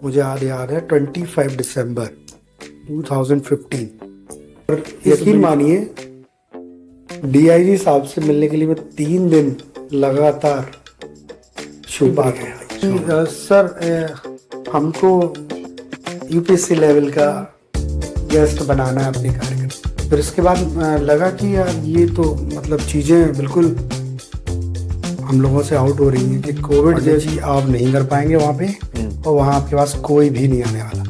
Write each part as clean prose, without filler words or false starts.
मुझे याद है 25 दिसंबर 2015। और यकीन मानिए डीआईजी साहब से मिलने के लिए मैं 3 दिन लगातार शुभ आ गया। सर हमको यूपीएससी लेवल का गेस्ट बनाना है अपने कार्यक्रम। फिर इसके बाद लगा कि यार ये तो मतलब चीज़ें बिल्कुल हम लोगों से आउट हो रही हैं कि कोविड जैसी आप नहीं कर पाएंगे वहाँ पे, और वहाँ आपके पास कोई भी नहीं आने वाला।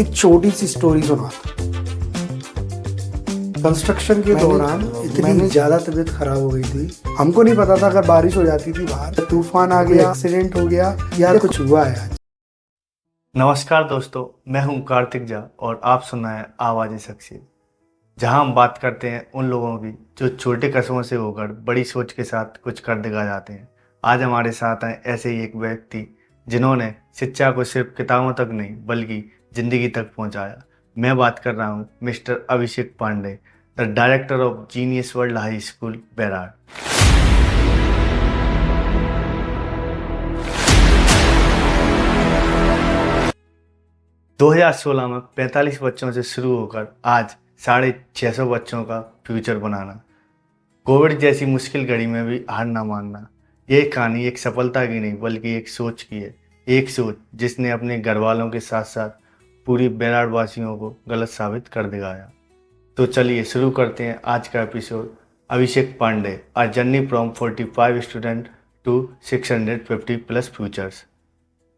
एक छोटी सी स्टोरी सुनाता। कंस्ट्रक्शन के दौरान इतनी ज़्यादा तबीयत खराब हो गई थी, हमको नहीं पता था अगर बारिश हो जाती थी बाहर, तूफान आ गया, एक्सीडेंट हो गया या कुछ हुआ है आज। नमस्कार दोस्तों, मैं हूं कार्तिक झा और आप सुन रहे हैं आवाज़ शख्सियत, जहां हम बात करते हैं उन लोगों की जो छोटे कस्बों से होकर बड़ी सोच के साथ कुछ कर दिखा जाते हैं। आज हमारे साथ हैं ऐसे ही एक व्यक्ति जिन्होंने शिक्षा को सिर्फ किताबों तक नहीं बल्कि ज़िंदगी तक पहुंचाया। मैं बात कर रहा हूं mister Abhishek Pandey, the director of Genius World High School Berad. दो 2016 में 45 बच्चों से शुरू होकर आज 650 बच्चों का फ्यूचर बनाना, कोविड जैसी मुश्किल घड़ी में भी हार ना मानना। ये कहानी एक सफलता की नहीं बल्कि एक सोच की है, एक सोच जिसने अपने घर वालों के साथ साथ पूरी बेराड़ वासियों को गलत साबित कर दिखाया। तो चलिए शुरू करते हैं आज का episode. Abhishek Pandey, our journey from 45 student to 650 plus futures.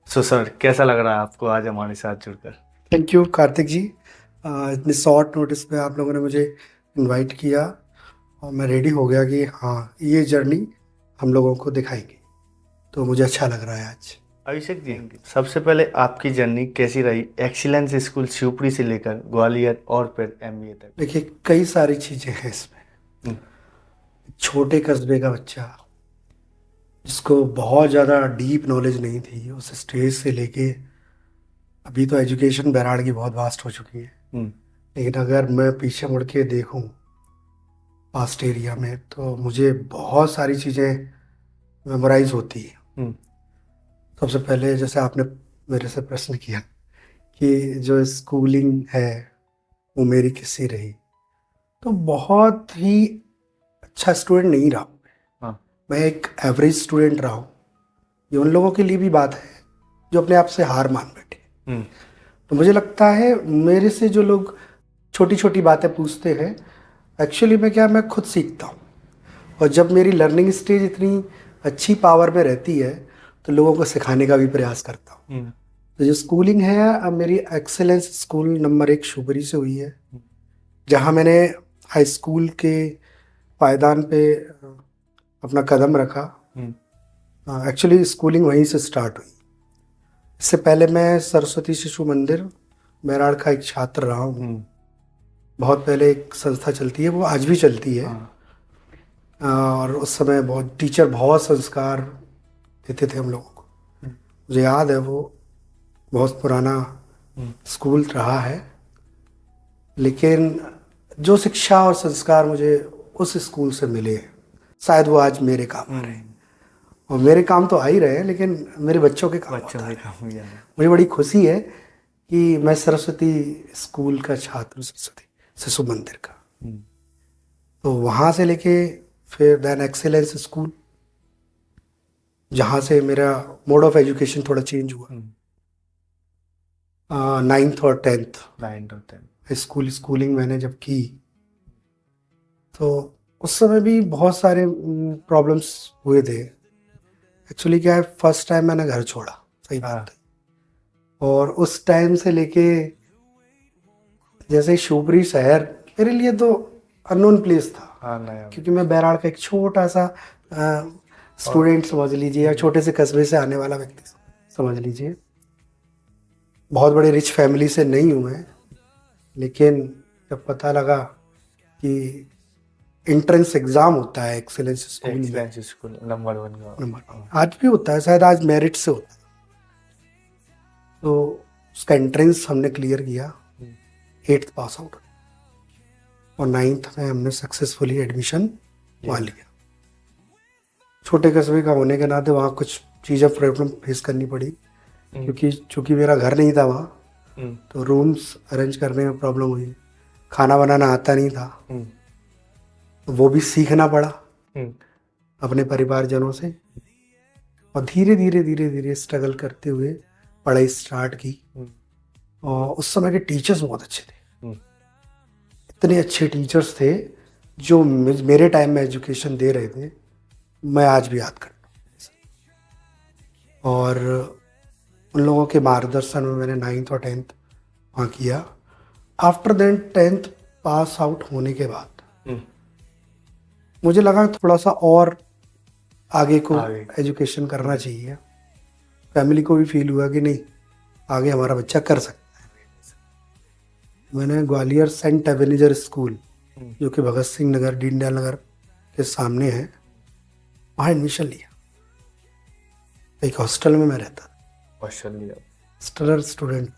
So sir, कैसा लग रहा है आपको आज हमारे साथ जुड़कर? थैंक यू कार्तिक जी, इतने शॉर्ट नोटिस पे आप लोगों ने मुझे इनवाइट किया और मैं रेडी हो गया कि हाँ ये जर्नी हम लोगों को दिखाएगी, तो मुझे अच्छा लग रहा है आज। अभिषेक जी, सबसे पहले आपकी जर्नी कैसी रही एक्सीलेंस स्कूल शिवपुरी से लेकर ग्वालियर और फिर एमबीए तक? देखिए कई सारी चीज़ें हैं इसमें। छोटे कस्बे का बच्चा जिसको बहुत ज़्यादा डीप नॉलेज नहीं थी, उस स्टेज से लेके अभी तो एजुकेशन बेराड़ की बहुत वास्ट हो चुकी है, लेकिन अगर मैं पीछे मुड़ के देखूं पास्ट एरिया में तो मुझे बहुत सारी चीज़ें मेमोराइज होती हैं। सबसे पहले जैसे आपने मेरे से प्रश्न किया कि जो स्कूलिंग है वो मेरी किससे रही, तो बहुत ही अच्छा स्टूडेंट नहीं रहा। मैं एक एवरेज स्टूडेंट रहा हूँ। ये उन लोगों के लिए भी बात है जो अपने आप से हार मान बैठे। तो मुझे लगता है मेरे से जो लोग छोटी छोटी बातें पूछते हैं, एक्चुअली मैं खुद सीखता हूँ, और जब मेरी लर्निंग स्टेज इतनी अच्छी पावर में रहती है तो लोगों को सिखाने का भी प्रयास करता हूँ। तो जो स्कूलिंग है, अब मेरी एक्सेलेंस स्कूल नंबर 1 शिवपुरी से हुई है, जहाँ मैंने हाई स्कूल के पायदान पे अपना कदम रखा। एक्चुअली स्कूलिंग वहीं से स्टार्ट हुई। इससे पहले मैं सरस्वती शिशु मंदिर बेराड़ का एक छात्र रहा हूँ। बहुत पहले एक संस्था चलती है, वो आज भी चलती है। और उस समय बहुत टीचर बहुत संस्कार देते थे हम लोगों को। मुझे याद है वो बहुत पुराना स्कूल रहा है, लेकिन जो शिक्षा और संस्कार मुझे उस स्कूल से मिले शायद वो आज मेरे काम आ रहे हैं, और मेरे काम तो आ ही रहे हैं लेकिन मेरे बच्चों के काम मुझे बड़ी खुशी है कि मैं सरस्वती स्कूल का छात्र, सरस्वती शिशु मंदिर का। तो वहाँ से लेके फिर दैन एक्सेलेंस स्कूल, जहाँ से मेरा मोड ऑफ एजुकेशन थोड़ा चेंज हुआ। 9th और 10th स्कूलिंग मैंने जब की तो उस समय भी बहुत सारे प्रॉब्लम्स हुए थे। एक्चुअली क्या है, फर्स्ट टाइम मैंने घर छोड़ा, सही बात है, और उस टाइम से लेके जैसे शिवपुरी शहर मेरे लिए तो अननोन प्लेस था। क्योंकि मैं बेराड़ का एक छोटा सा स्टूडेंट समझ लीजिए, या छोटे से कस्बे से आने वाला व्यक्ति समझ लीजिए। बहुत बड़े रिच फैमिली से नहीं हूँ मैं, लेकिन जब पता लगा कि एंट्रेंस एग्जाम होता है एक्सेलेंस स्कूल नंबर 1 का, आज भी होता है, शायद आज मेरिट से होता है, तो उसका एंट्रेंस हमने क्लियर किया, 8th पास आउट, और 9th में हमने सक्सेसफुली एडमिशन वहाँ लिया। छोटे कस्बे का होने के नाते वहाँ कुछ चीज़ें प्रॉब्लम फेस करनी पड़ी, क्योंकि चूंकि मेरा घर नहीं था वहाँ, तो रूम्स अरेंज करने में प्रॉब्लम हुई। खाना बनाना आता नहीं था, तो वो भी सीखना पड़ा अपने परिवारजनों से। और धीरे धीरे धीरे धीरे स्ट्रगल करते हुए पढ़ाई स्टार्ट की। और उस समय के टीचर्स बहुत अच्छे थे, इतने अच्छे टीचर्स थे जो मेरे टाइम में एजुकेशन दे रहे थे, मैं आज भी याद करता हूँ। और उन लोगों के मार्गदर्शन में मैंने 9th और 10th वहाँ किया। After then 10th pass out होने के बाद मुझे लगा थोड़ा सा और आगे को एजुकेशन करना चाहिए। फैमिली को भी फील हुआ कि नहीं, आगे हमारा बच्चा कर सकता है। मैंने ग्वालियर सेंट एवेनिजर स्कूल, जो कि भगत सिंह नगर, दीनदयाल नगर के सामने है, वहाँ एडमिशन लिया। एक हॉस्टल में मैं रहता था, हॉस्टलर स्टूडेंट,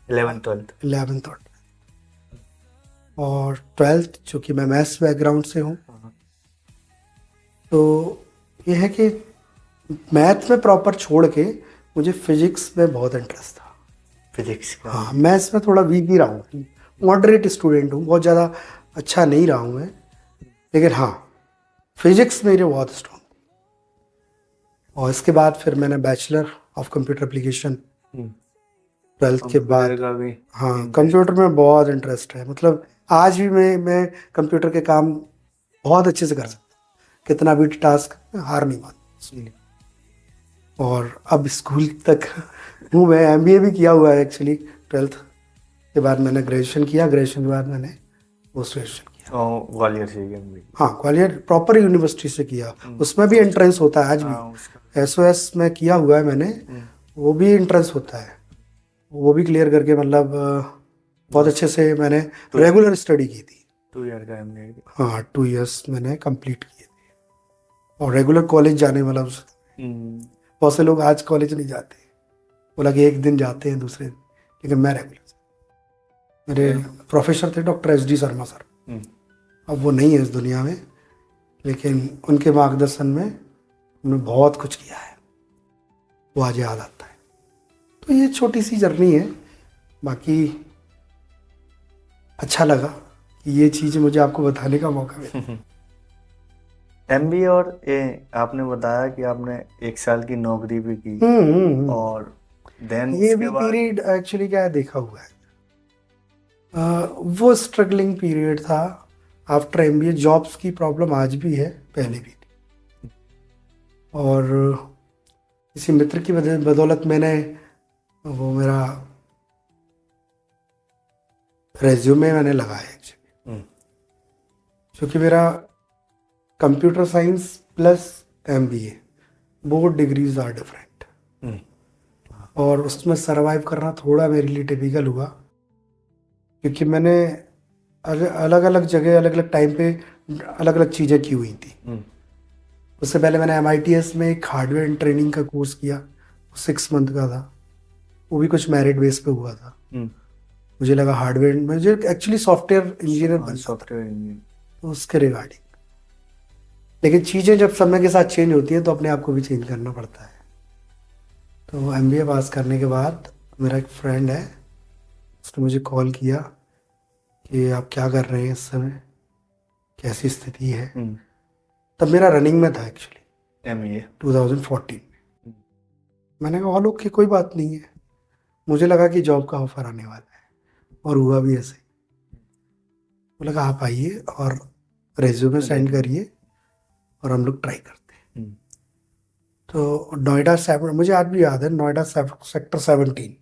11th और 12th, चूँकि मैं मैथ्स बैकग्राउंड से हूँ, तो ये है कि मैथ में प्रॉपर छोड़ के मुझे फिजिक्स में बहुत इंटरेस्ट था। फिजिक्स का? हाँ, मैथ्स में थोड़ा वीक ही रहा हूँ, मॉडरेट स्टूडेंट हूँ, बहुत ज़्यादा अच्छा नहीं रहा हूँ मैं, लेकिन हाँ फिजिक्स मेरे बहुत स्ट्रॉन्ग। और इसके बाद फिर मैंने bachelor of computer application 12th के बाद। हाँ, कंप्यूटर में बहुत इंटरेस्ट है, मतलब आज भी मैं कंप्यूटर के काम बहुत अच्छे से कर सकता हूँ, कितना भी टास्क हार नहीं मानता। और अब स्कूल तक हूँ मैं, MBA भी किया हुआ है एक्चुअली। 12th के बाद मैंने ग्रेजुएशन किया, ग्रेजुएशन के बाद मैंने पोस्ट ग्रेजुएशन किया। ग्वालियर से किया? हाँ, ग्वालियर प्रॉपर यूनिवर्सिटी से किया। उसमें भी एंट्रेंस होता है आज भी। SOS में किया हुआ है मैंने, वो भी एंट्रेंस होता है, वो भी क्लियर करके, मतलब बहुत अच्छे से मैंने रेगुलर स्टडी की थी। 2 ईयर का MBA? हाँ, 2 years मैंने कंप्लीट किए थे। और रेगुलर कॉलेज जाने वाला, बहुत से लोग आज कॉलेज नहीं जाते, बोला कि एक दिन जाते हैं दूसरे दिन, लेकिन मैं रेगुलर। मेरे प्रोफेसर थे डॉक्टर SD शर्मा सर, अब वो नहीं है इस दुनिया में, लेकिन उनके मार्गदर्शन में उन्होंने बहुत कुछ किया है, वो आज याद आता है। तो ये छोटी सी जर्नी है, बाकी अच्छा लगा कि ये चीज़ मुझे आपको बताने का मौका मिला। MBA और ये आपने बताया कि आपने 1 साल की नौकरी भी की, और देन ये भी पीरियड एक्चुअली क्या है, देखा हुआ है। वो स्ट्रगलिंग पीरियड था आफ्टर MBA। जॉब्स की प्रॉब्लम आज भी है, पहले भी थी। और किसी मित्र की बदौलत मैंने वो मेरा रेज्यूमे मैंने लगाया एक्चुअली, क्योंकि मेरा computer science plus MBA, both degrees are different, और उसमें सरवाइव करना थोड़ा मेरे लिए टिपिकल हुआ, क्योंकि मैंने अलग अलग जगह अलग अलग टाइम पे अलग अलग चीज़ें की हुई थी। उससे पहले मैंने MITS में एक हार्डवेयर एंड ट्रेनिंग का कोर्स किया, 6 मंथ का था, वो भी कुछ मेरिट बेस पे हुआ था। मुझे लगा हार्डवेयर, मुझे एक्चुअली सॉफ्टवेयर इंजीनियर बनना, सॉफ्टवेयर इंजीनियर, तो उसके रिगार्डिंग। लेकिन चीज़ें जब समय के साथ चेंज होती हैं तो अपने आप को भी चेंज करना पड़ता है। तो MBA पास करने के बाद मेरा एक फ्रेंड है, उसने मुझे कॉल किया कि आप क्या कर रहे हैं इस समय, कैसी स्थिति है। तब मेरा रनिंग में था एक्चुअली MBA 2014 में। मैंने कहा ऑल ओके, कोई बात नहीं है। मुझे लगा कि जॉब का ऑफर आने वाला है, और हुआ भी ऐसे ही। वो लगा आप आइए और रेज्यूमे सेंड करिए और हम लोग ट्राई करते हैं। तो नोएडा 7, मुझे आज भी याद है, नोएडा सेक्टर 17,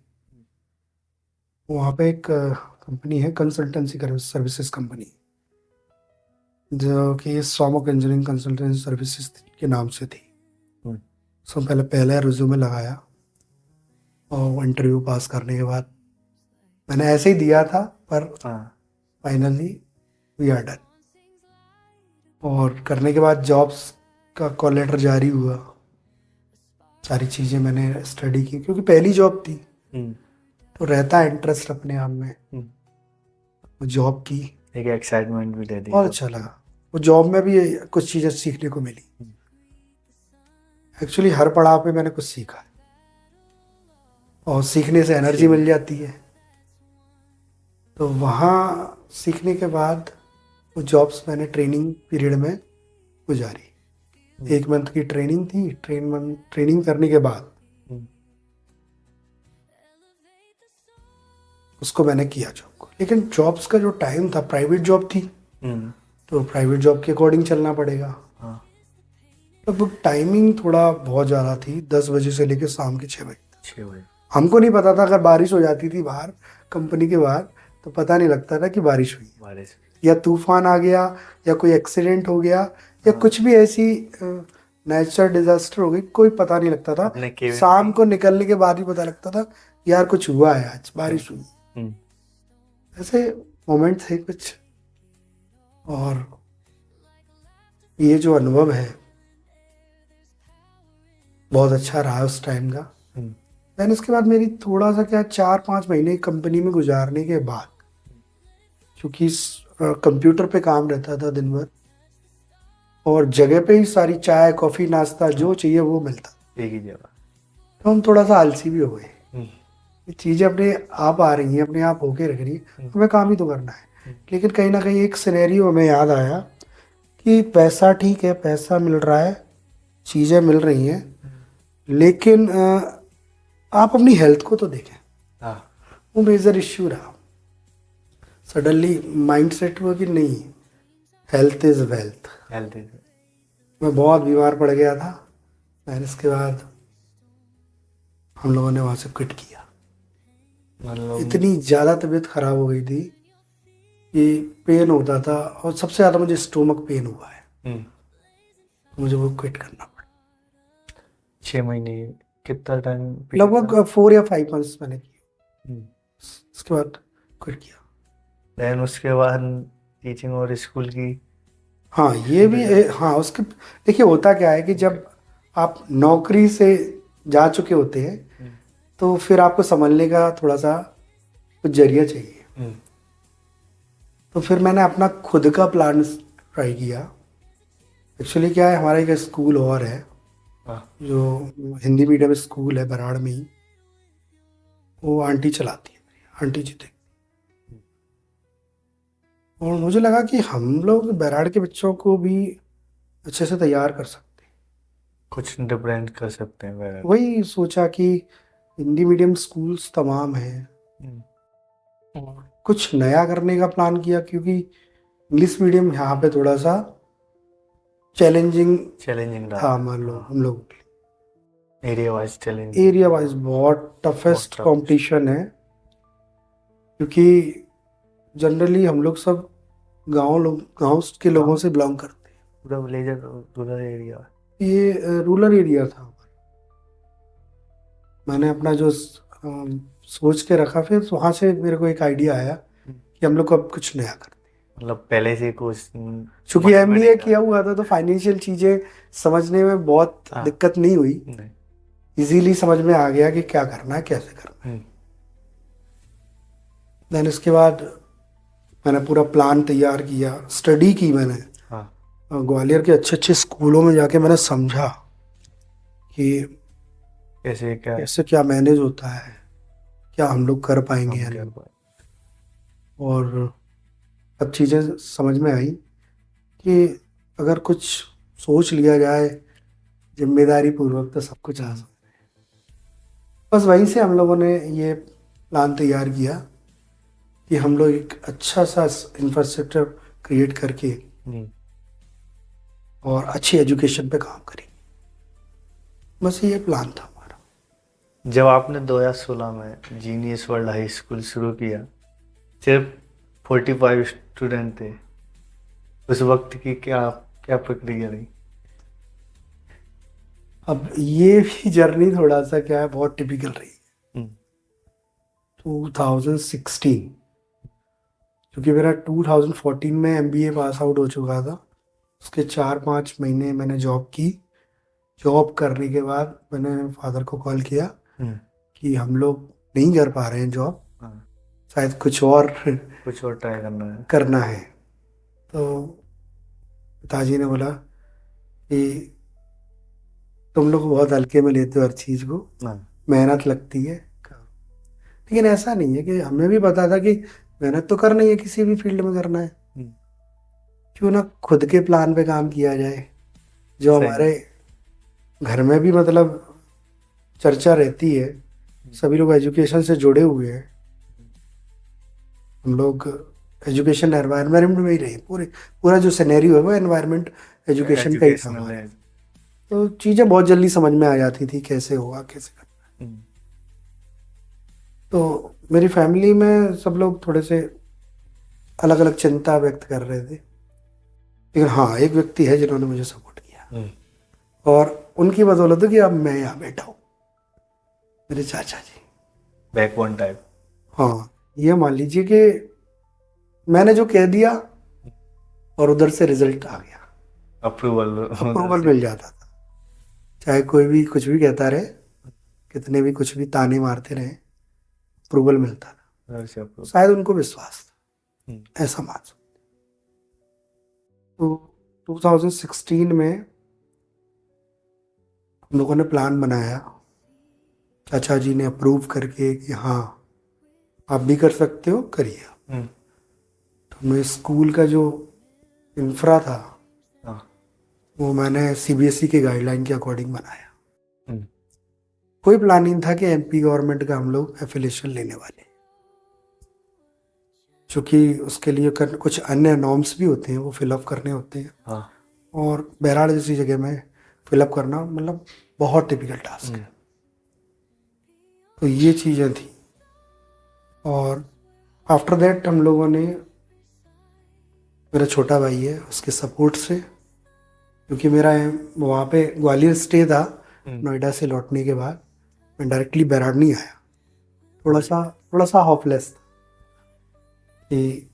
वहाँ पे एक कंपनी है, कंसल्टेंसी सर्विसेज कंपनी, जो कि सोमक इंजीनियरिंग कंसल्टेंसी सर्विसेज के नाम से थी। सो पहले रिज्यूमे लगाया, और इंटरव्यू पास करने के बाद मैंने ऐसे ही दिया था, पर फाइनली वी आर डन। और करने के बाद जॉब्स का कॉल लेटर जारी हुआ, सारी चीज़ें मैंने स्टडी की, क्योंकि पहली जॉब थी, तो रहता है इंटरेस्ट अपने आप में। वो जॉब की एक एक्साइटमेंट भी रहती है, बहुत अच्छा लगा। वो जॉब में भी कुछ चीज़ें सीखने को मिली। एक्चुअली हर पड़ाव पे मैंने कुछ सीखा है, और सीखने से एनर्जी मिल जाती है। तो वहाँ सीखने के बाद वो जॉब्स मैंने ट्रेनिंग पीरियड में गुजारी। 1 मंथ की ट्रेनिंग थी। ट्रेनिंग करने के बाद उसको मैंने किया जॉब को। लेकिन जॉब्स का जो टाइम था, प्राइवेट जॉब थी, तो प्राइवेट जॉब के अकॉर्डिंग चलना पड़ेगा। हाँ। लगभग टाइमिंग थोड़ा बहुत ज़्यादा थी, 10 बजे से लेकर शाम के 6 बजे। 6 बजे। हमको नहीं पता था, अगर बारिश हो जाती थी बाहर कंपनी के बाहर तो पता नहीं लगता था कि बारिश हुई, बारिश। या तूफान आ गया, या कोई एक्सीडेंट हो गया, या कुछ भी ऐसी नेचुरल डिजास्टर हो गई, कोई पता नहीं लगता था। शाम को निकलने के बाद ही पता लगता था यार कुछ हुआ है, आज बारिश हुई। ऐसे मोमेंट थे कुछ। और ये जो अनुभव है बहुत अच्छा रहा उस टाइम का। देन उसके बाद मेरी थोड़ा सा क्या 4-5 महीने कंपनी में गुजारने के बाद, क्योंकि कंप्यूटर पे काम रहता था दिन भर और जगह पे ही सारी चाय कॉफी नाश्ता जो चाहिए वो मिलता एक ही जगह, तो हम थोड़ा सा आलसी भी हो गए। ये चीज़ें अपने आप आ रही हैं, अपने आप होके रख रही है, हमें काम ही तो करना है। लेकिन कहीं ना कहीं एक सिनेरियो हमें याद आया कि पैसा ठीक है, पैसा मिल रहा है, चीज़ें मिल रही हैं, लेकिन आप अपनी हेल्थ को तो देखें। वो मेजर इश्यू रहा। सडनली माइंड सेट हुआ कि नहीं, हेल्थ इज़ वेल्थ। मैं बहुत बीमार पड़ गया था। मैंने इसके बाद हम लोगों ने वहाँ से क्विट किया। मतलब इतनी ज़्यादा तबीयत खराब हो गई थी कि पेन होता था, और सबसे ज़्यादा मुझे स्टोमक पेन हुआ है। मुझे वो क्विट करना पड़ा। 6 महीने कितना टाइम? लगभग 4 या 5 मंथ्स मैंने किया, उसके बाद क्विट किया। देन उसके बाद टीचिंग और स्कूल की। हाँ ये भी हाँ उसके देखिए होता क्या है कि जब आप नौकरी से जा चुके होते हैं तो फिर आपको संभलने का थोड़ा सा कुछ जरिया चाहिए। तो फिर मैंने अपना खुद का प्लान ट्राई किया। एक्चुअली क्या है, हमारा एक स्कूल और है जो हिंदी मीडियम स्कूल है बराड़ में ही, वो आंटी चलाती है, आंटी जी थे। और मुझे लगा कि हम लोग बराड़ के बच्चों को भी अच्छे से तैयार कर सकते हैं, कुछ डिफरेंट कर सकते हैं। वही सोचा कि हिंदी मीडियम स्कूल्स तमाम हैं, कुछ नया करने का प्लान किया, क्योंकि इंग्लिश मीडियम यहाँ पे थोड़ा सा चैलेंजिंग था। मान लो हम लोग एरिया वाइज बहुत टफेस्ट कंपटीशन है, क्योंकि जनरली हम लोग सब गांव के लोगों से बिलोंग करते हैं। पूरा रूरल एरिया, ये रूरल एरिया था। मैंने अपना जो सोच के रखा, फिर वहाँ से मेरे को एक आइडिया आया कि हम लोग को अब कुछ नया करते हैं। मतलब पहले से कुछ, चूंकि MBA किया हुआ था तो फाइनेंशियल चीज़ें समझने में बहुत दिक्कत नहीं हुई, इजीली समझ में आ गया कि क्या करना है, कैसे करना है। देन इसके बाद मैंने पूरा प्लान तैयार किया, स्टडी की मैंने। ग्वालियर के अच्छे अच्छे स्कूलों में जाके मैंने समझा कि कैसे क्या मैनेज होता है, क्या हम लोग कर पाएंगे या नहीं। और अब चीज़ें समझ में आई कि अगर कुछ सोच लिया जाए जिम्मेदारी पूर्वक तो सब कुछ आ सकता है। बस वहीं से हम लोगों ने ये प्लान तैयार किया कि हम लोग एक अच्छा सा इंफ्रास्ट्रक्चर क्रिएट करके और अच्छी एजुकेशन पे काम करेंगे। बस ये प्लान था हमारा। जब आपने 2016 में जीनियस वर्ल्ड हाई स्कूल शुरू किया, सिर्फ 45 स्टूडेंट थे, उस वक्त की क्या प्रक्रिया रही? अब ये भी जर्नी थोड़ा सा क्या है, बहुत टिपिकल रही है। 2016, क्योंकि मेरा 2014 में MBA पास आउट हो चुका था, उसके 4-5 महीने मैंने जॉब की। जॉब करने के बाद मैंने फादर को कॉल किया कि हम लोग नहीं कर पा रहे हैं जॉब, शायद कुछ और ट्राई करना है। तो पिताजी ने बोला कि तुम लोग बहुत हल्के में लेते हो हर चीज़ को, मेहनत लगती है, लेकिन ऐसा नहीं है कि हमें भी पता था कि मेहनत तो करना ही है, किसी भी फील्ड में करना है, क्यों ना खुद के प्लान पे काम किया जाए। जो सही। हमारे घर में भी मतलब चर्चा रहती है, सभी लोग एजुकेशन से जुड़े हुए हैं, हम लोग एजुकेशन एनवायरनमेंट में ही रहे, पूरा जो सिनेरियो है वो एनवायरनमेंट एजुकेशन का ही था एजुकेशनल हमारा। है। तो चीज़ें बहुत जल्दी समझ में आ जाती थी कैसे होगा कैसे करना। तो मेरी फैमिली में सब लोग थोड़े से अलग अलग चिंता व्यक्त कर रहे थे, लेकिन हाँ एक व्यक्ति है जिन्होंने मुझे सपोर्ट किया, और उनकी बदौलत है कि अब मैं यहाँ बैठा हूँ, मेरे चाचा जी। Backbone type. हाँ, ये मान लीजिए कि मैंने जो कह दिया और उधर से रिजल्ट आ गया, अप्रूवल मिल जाता था, चाहे कोई भी कुछ भी कहता रहे, कितने भी कुछ भी ताने मारते रहे, अप्रूवल मिलता था। शायद उनको विश्वास था, ऐसा मान सकते। तो 2016 में हम लोगों ने प्लान बनाया, चाचा जी ने अप्रूव करके कि हाँ आप भी कर सकते हो, करिए। तो मैं स्कूल का जो इंफ्रा था वो मैंने सीबीएसई के गाइडलाइन के अकॉर्डिंग बनाया। कोई प्लान नहीं था कि एमपी गवर्नमेंट का हम लोग एफिलिएशन लेने वाले, क्योंकि उसके लिए कुछ अन्य नॉर्म्स भी होते हैं, वो फिलअप करने होते हैं। और बहराड़ जैसी जगह में फिलअप करना मतलब बहुत टिपिकल टास्क है। तो ये चीज़ें थी, और आफ्टर दैट हम लोगों ने, मेरा छोटा भाई है उसके सपोर्ट से, क्योंकि मेरा वहाँ पे ग्वालियर स्टे था, नोएडा से लौटने के बाद मैं डायरेक्टली बहराड़ नहीं आया, थोड़ा सा होपलेस था कि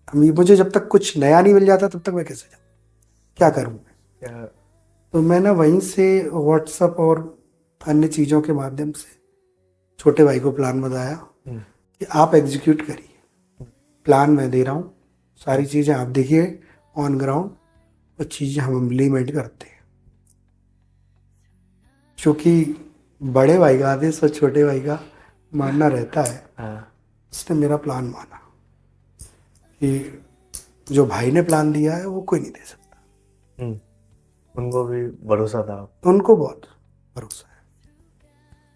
अभी मुझे जब तक कुछ नया नहीं मिल जाता तब तक मैं कैसे जाऊँ, क्या करूँ मैं। तो मैंने वहीं से व्हाट्सएप और अन्य चीज़ों के माध्यम से छोटे भाई को प्लान बताया कि आप एग्जीक्यूट करिए, प्लान मैं दे रहा हूँ, सारी चीज़ें आप देखिए ऑन ग्राउंड, वो चीज़ें हम इम्प्लीमेंट करते हैं। क्योंकि बड़े भाई का आदेश और छोटे भाई का मानना रहता है। उसने मेरा प्लान माना कि जो भाई ने प्लान दिया है वो कोई नहीं दे सकता। उनको भी भरोसा था, उनको बहुत भरोसा है,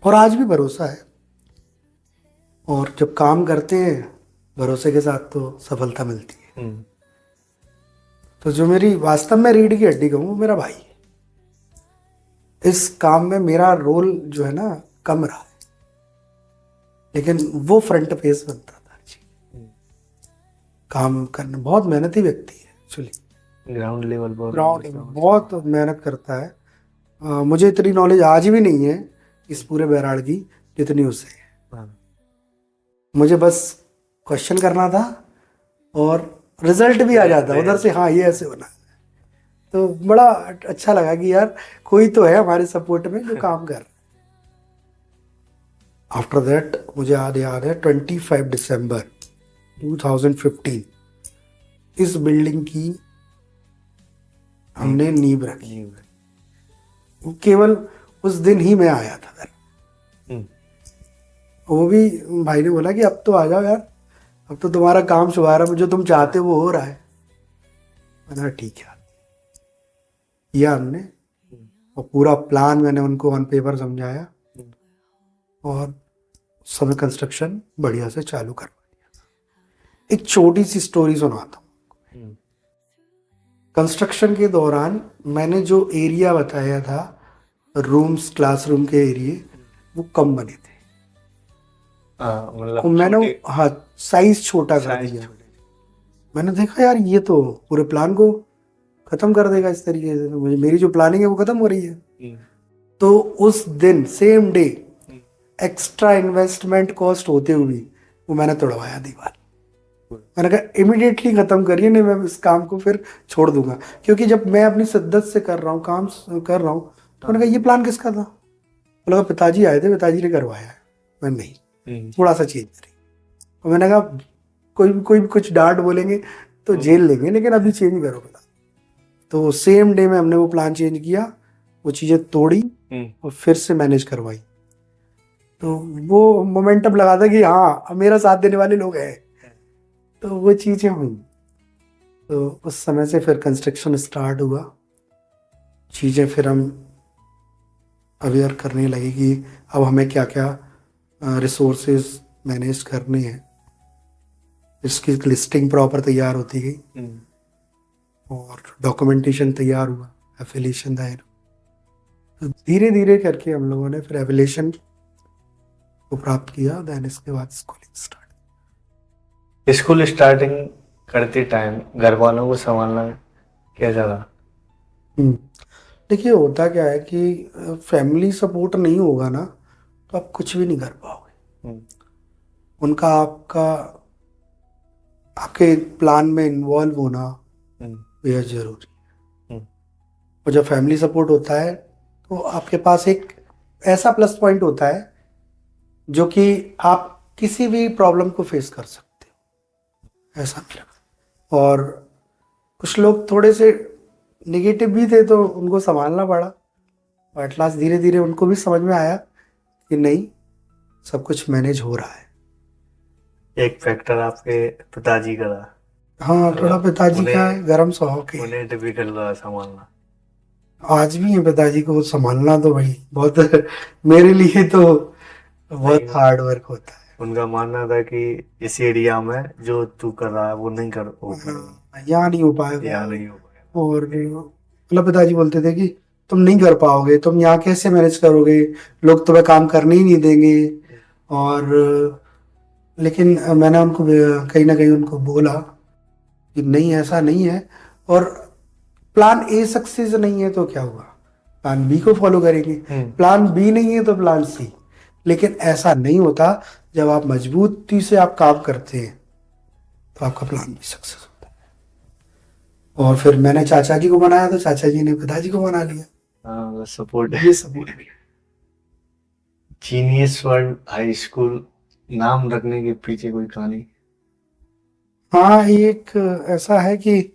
और आज भी भरोसा है। और जब काम करते हैं भरोसे के साथ तो सफलता मिलती है। तो जो मेरी वास्तव में रीढ़ की हड्डी कहूँ वो मेरा भाई है। इस काम में मेरा रोल जो है ना कम रहा है, लेकिन वो फ्रंट फेस बनता था जी। काम करने बहुत मेहनती व्यक्ति है एक्चुअली, ग्राउंड लेवल बहुत मेहनत करता है। मुझे इतनी नॉलेज आज भी नहीं है इस पूरे बहराड़ की जितनी उसे है। मुझे बस क्वेश्चन करना था और रिजल्ट भी आ जाता उधर से, हाँ ये ऐसे होना है। तो बड़ा अच्छा लगा कि यार कोई तो है हमारे सपोर्ट में जो काम कर। आफ्टर दैट मुझे याद है 25 दिसंबर 2015 इस बिल्डिंग की हमने नींव रखी। केवल उस दिन ही मैं आया था घर। वो भी भाई ने बोला कि अब तो आ जाओ यार, अब तो तुम्हारा काम शुभारंभ जो तुम चाहते हो वो हो रहा है। मैंने कहा ठीक है, किया हमने, और पूरा प्लान मैंने उनको ऑन पेपर समझाया, और समय कंस्ट्रक्शन बढ़िया से चालू करवा दिया। एक छोटी सी स्टोरी सुनाता हूँ। कंस्ट्रक्शन के दौरान मैंने जो एरिया बताया था रूम्स, क्लासरूम के एरिया, वो कम बने थे। मतलब मैंने हाँ साइज छोटा कर दिया। मैंने देखा यार ये तो पूरे प्लान को खत्म कर देगा इस तरीके से, मेरी जो प्लानिंग है वो खत्म हो रही है। तो उस दिन same day extra investment cost होते हुए वो मैंने तोड़वाया दीवार। मैंने कहा इमीडिएटली खत्म करिए, नहीं मैं इस काम को फिर छोड़ दूंगा। क्योंकि जब मैं अपनी शिद्दत से कर रहा हूँ, काम कर रहा हूँ, तो मैंने कहा ये प्लान किसका था? बोला पिताजी आए थे, पिताजी ने करवाया है। मैं नहीं, थोड़ा सा चेंज करें। और मैंने कहा कोई भी कुछ डांट बोलेंगे तो जेल लेंगे, लेकिन अभी चेंज करो बेटा। तो सेम डे में हमने वो प्लान चेंज किया, वो चीज़ें तोड़ी और फिर से मैनेज करवाई। तो वो मोमेंटम लगा था कि हाँ अब मेरा साथ देने वाले लोग हैं, तो वो चीज़ें हुई। तो उस समय से फिर कंस्ट्रक्शन स्टार्ट हुआ, चीज़ें फिर हम अवेयर करने लगे कि अब हमें क्या क्या रिसोर्सेज मैनेज करने हैं। इसकी लिस्टिंग प्रॉपर तैयार होती गई और डॉक्यूमेंटेशन तैयार हुआ, एफिलिएशन दायर। तो धीरे धीरे करके हम लोगों ने फिर एफिलिएशन को प्राप्त किया, देन इसके बाद स्कूलिंग स्टार्ट। स्कूल स्टार्टिंग करते टाइम घर वालों को संभालना कैसा रहा? देखिए होता क्या है कि फैमिली सपोर्ट नहीं होगा ना तो आप कुछ भी नहीं कर पाओगे। उनका आपके प्लान में इन्वॉल्व होना बेहद जरूरी है। और जब फैमिली सपोर्ट होता है तो आपके पास एक ऐसा प्लस पॉइंट होता है जो कि आप किसी भी प्रॉब्लम को फेस कर सकते हो, ऐसा मेरा। और कुछ लोग थोड़े से नेगेटिव भी थे तो उनको संभालना पड़ा, और एट लास्ट धीरे धीरे उनको भी समझ में आया कि नहीं, सब कुछ मैनेज हो रहा है। एक फैक्टर आपके पिताजी का था। हाँ, थोड़ा पिताजी का गर्म स्वभाव के, उन्हें डिफिकल्ट रहा संभालना। आज भी है पिताजी को संभालना, तो भाई बहुत मेरे लिए तो बहुत हार्ड वर्क होता है। उनका मानना था कि इस एरिया में जो तू कर रहा है वो नहीं कर यहाँ नहीं हो पाएगा, यहाँ नहीं हो पाएगा। और मतलब पिताजी बोलते थे कि तुम नहीं कर पाओगे, तुम यहाँ कैसे मैनेज करोगे, लोग तुम्हें काम करने ही नहीं देंगे। और लेकिन मैंने उनको कहीं ना कहीं उनको बोला कि नहीं, ऐसा नहीं है, और प्लान ए सक्सेस नहीं है तो क्या हुआ, प्लान बी को फॉलो करेंगे। प्लान बी नहीं है तो प्लान सी। लेकिन ऐसा नहीं होता, जब आप मजबूती से आप काम करते हैं तो आपका प्लान भी सक्सेस होता है। और फिर मैंने चाचा जी को बनाया तो चाचा जी ने पिताजी को बना लिया। हाँ, सपोर्ट ये support. Genius World High school नाम रखने के पीछे कोई कहानी? हाँ, एक ऐसा है कि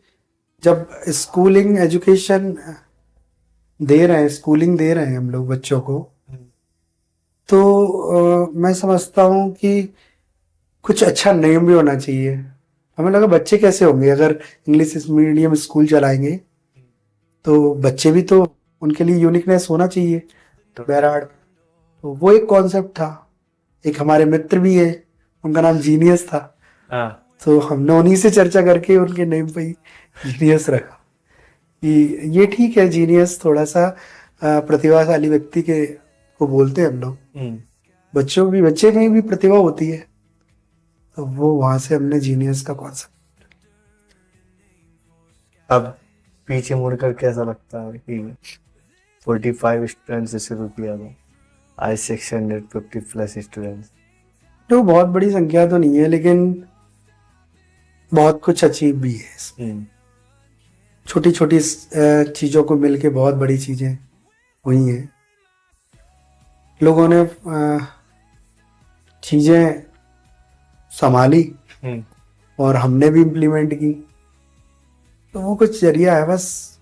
जब स्कूलिंग एजुकेशन स्कूलिंग दे रहे हैं हम लोग बच्चों को, तो मैं समझता हूँ कि कुछ अच्छा नेम भी होना चाहिए। हमें लगा बच्चे कैसे होंगे अगर इंग्लिश मीडियम स्कूल चलाएंगे, तो बच्चे भी तो, उनके लिए यूनिकनेस होना चाहिए। तो बैराड, तो वो एक कॉन्सेप्ट था। एक हमारे मित्र भी है, उनका नाम जीनियस था। तो हमने उन्हीं से चर्चा करके उनके नेम पे ही जीनियस रखा कि ये ठीक है, जीनियस थोड़ा सा प्रतिभाशाली व्यक्ति के को बोलते हैं हम लोग। बच्चे में भी प्रतिभा होती है, तो वो वहां से हमने जीनियस का कॉन्सेप्ट। अब पीछे मुड़कर कैसा लगता है कि 45 स्टूडेंट से शुरू किया था, आज 650 प्लस स्टूडेंट्स? तो बहुत बड़ी संख्या तो नहीं है, लेकिन बहुत कुछ अचीव भी है इसमें। छोटी छोटी चीजों को मिलके बहुत बड़ी चीजें हुई हैं। लोगों ने चीजें संभाली और हमने भी इम्प्लीमेंट की, तो वो कुछ जरिया है बस।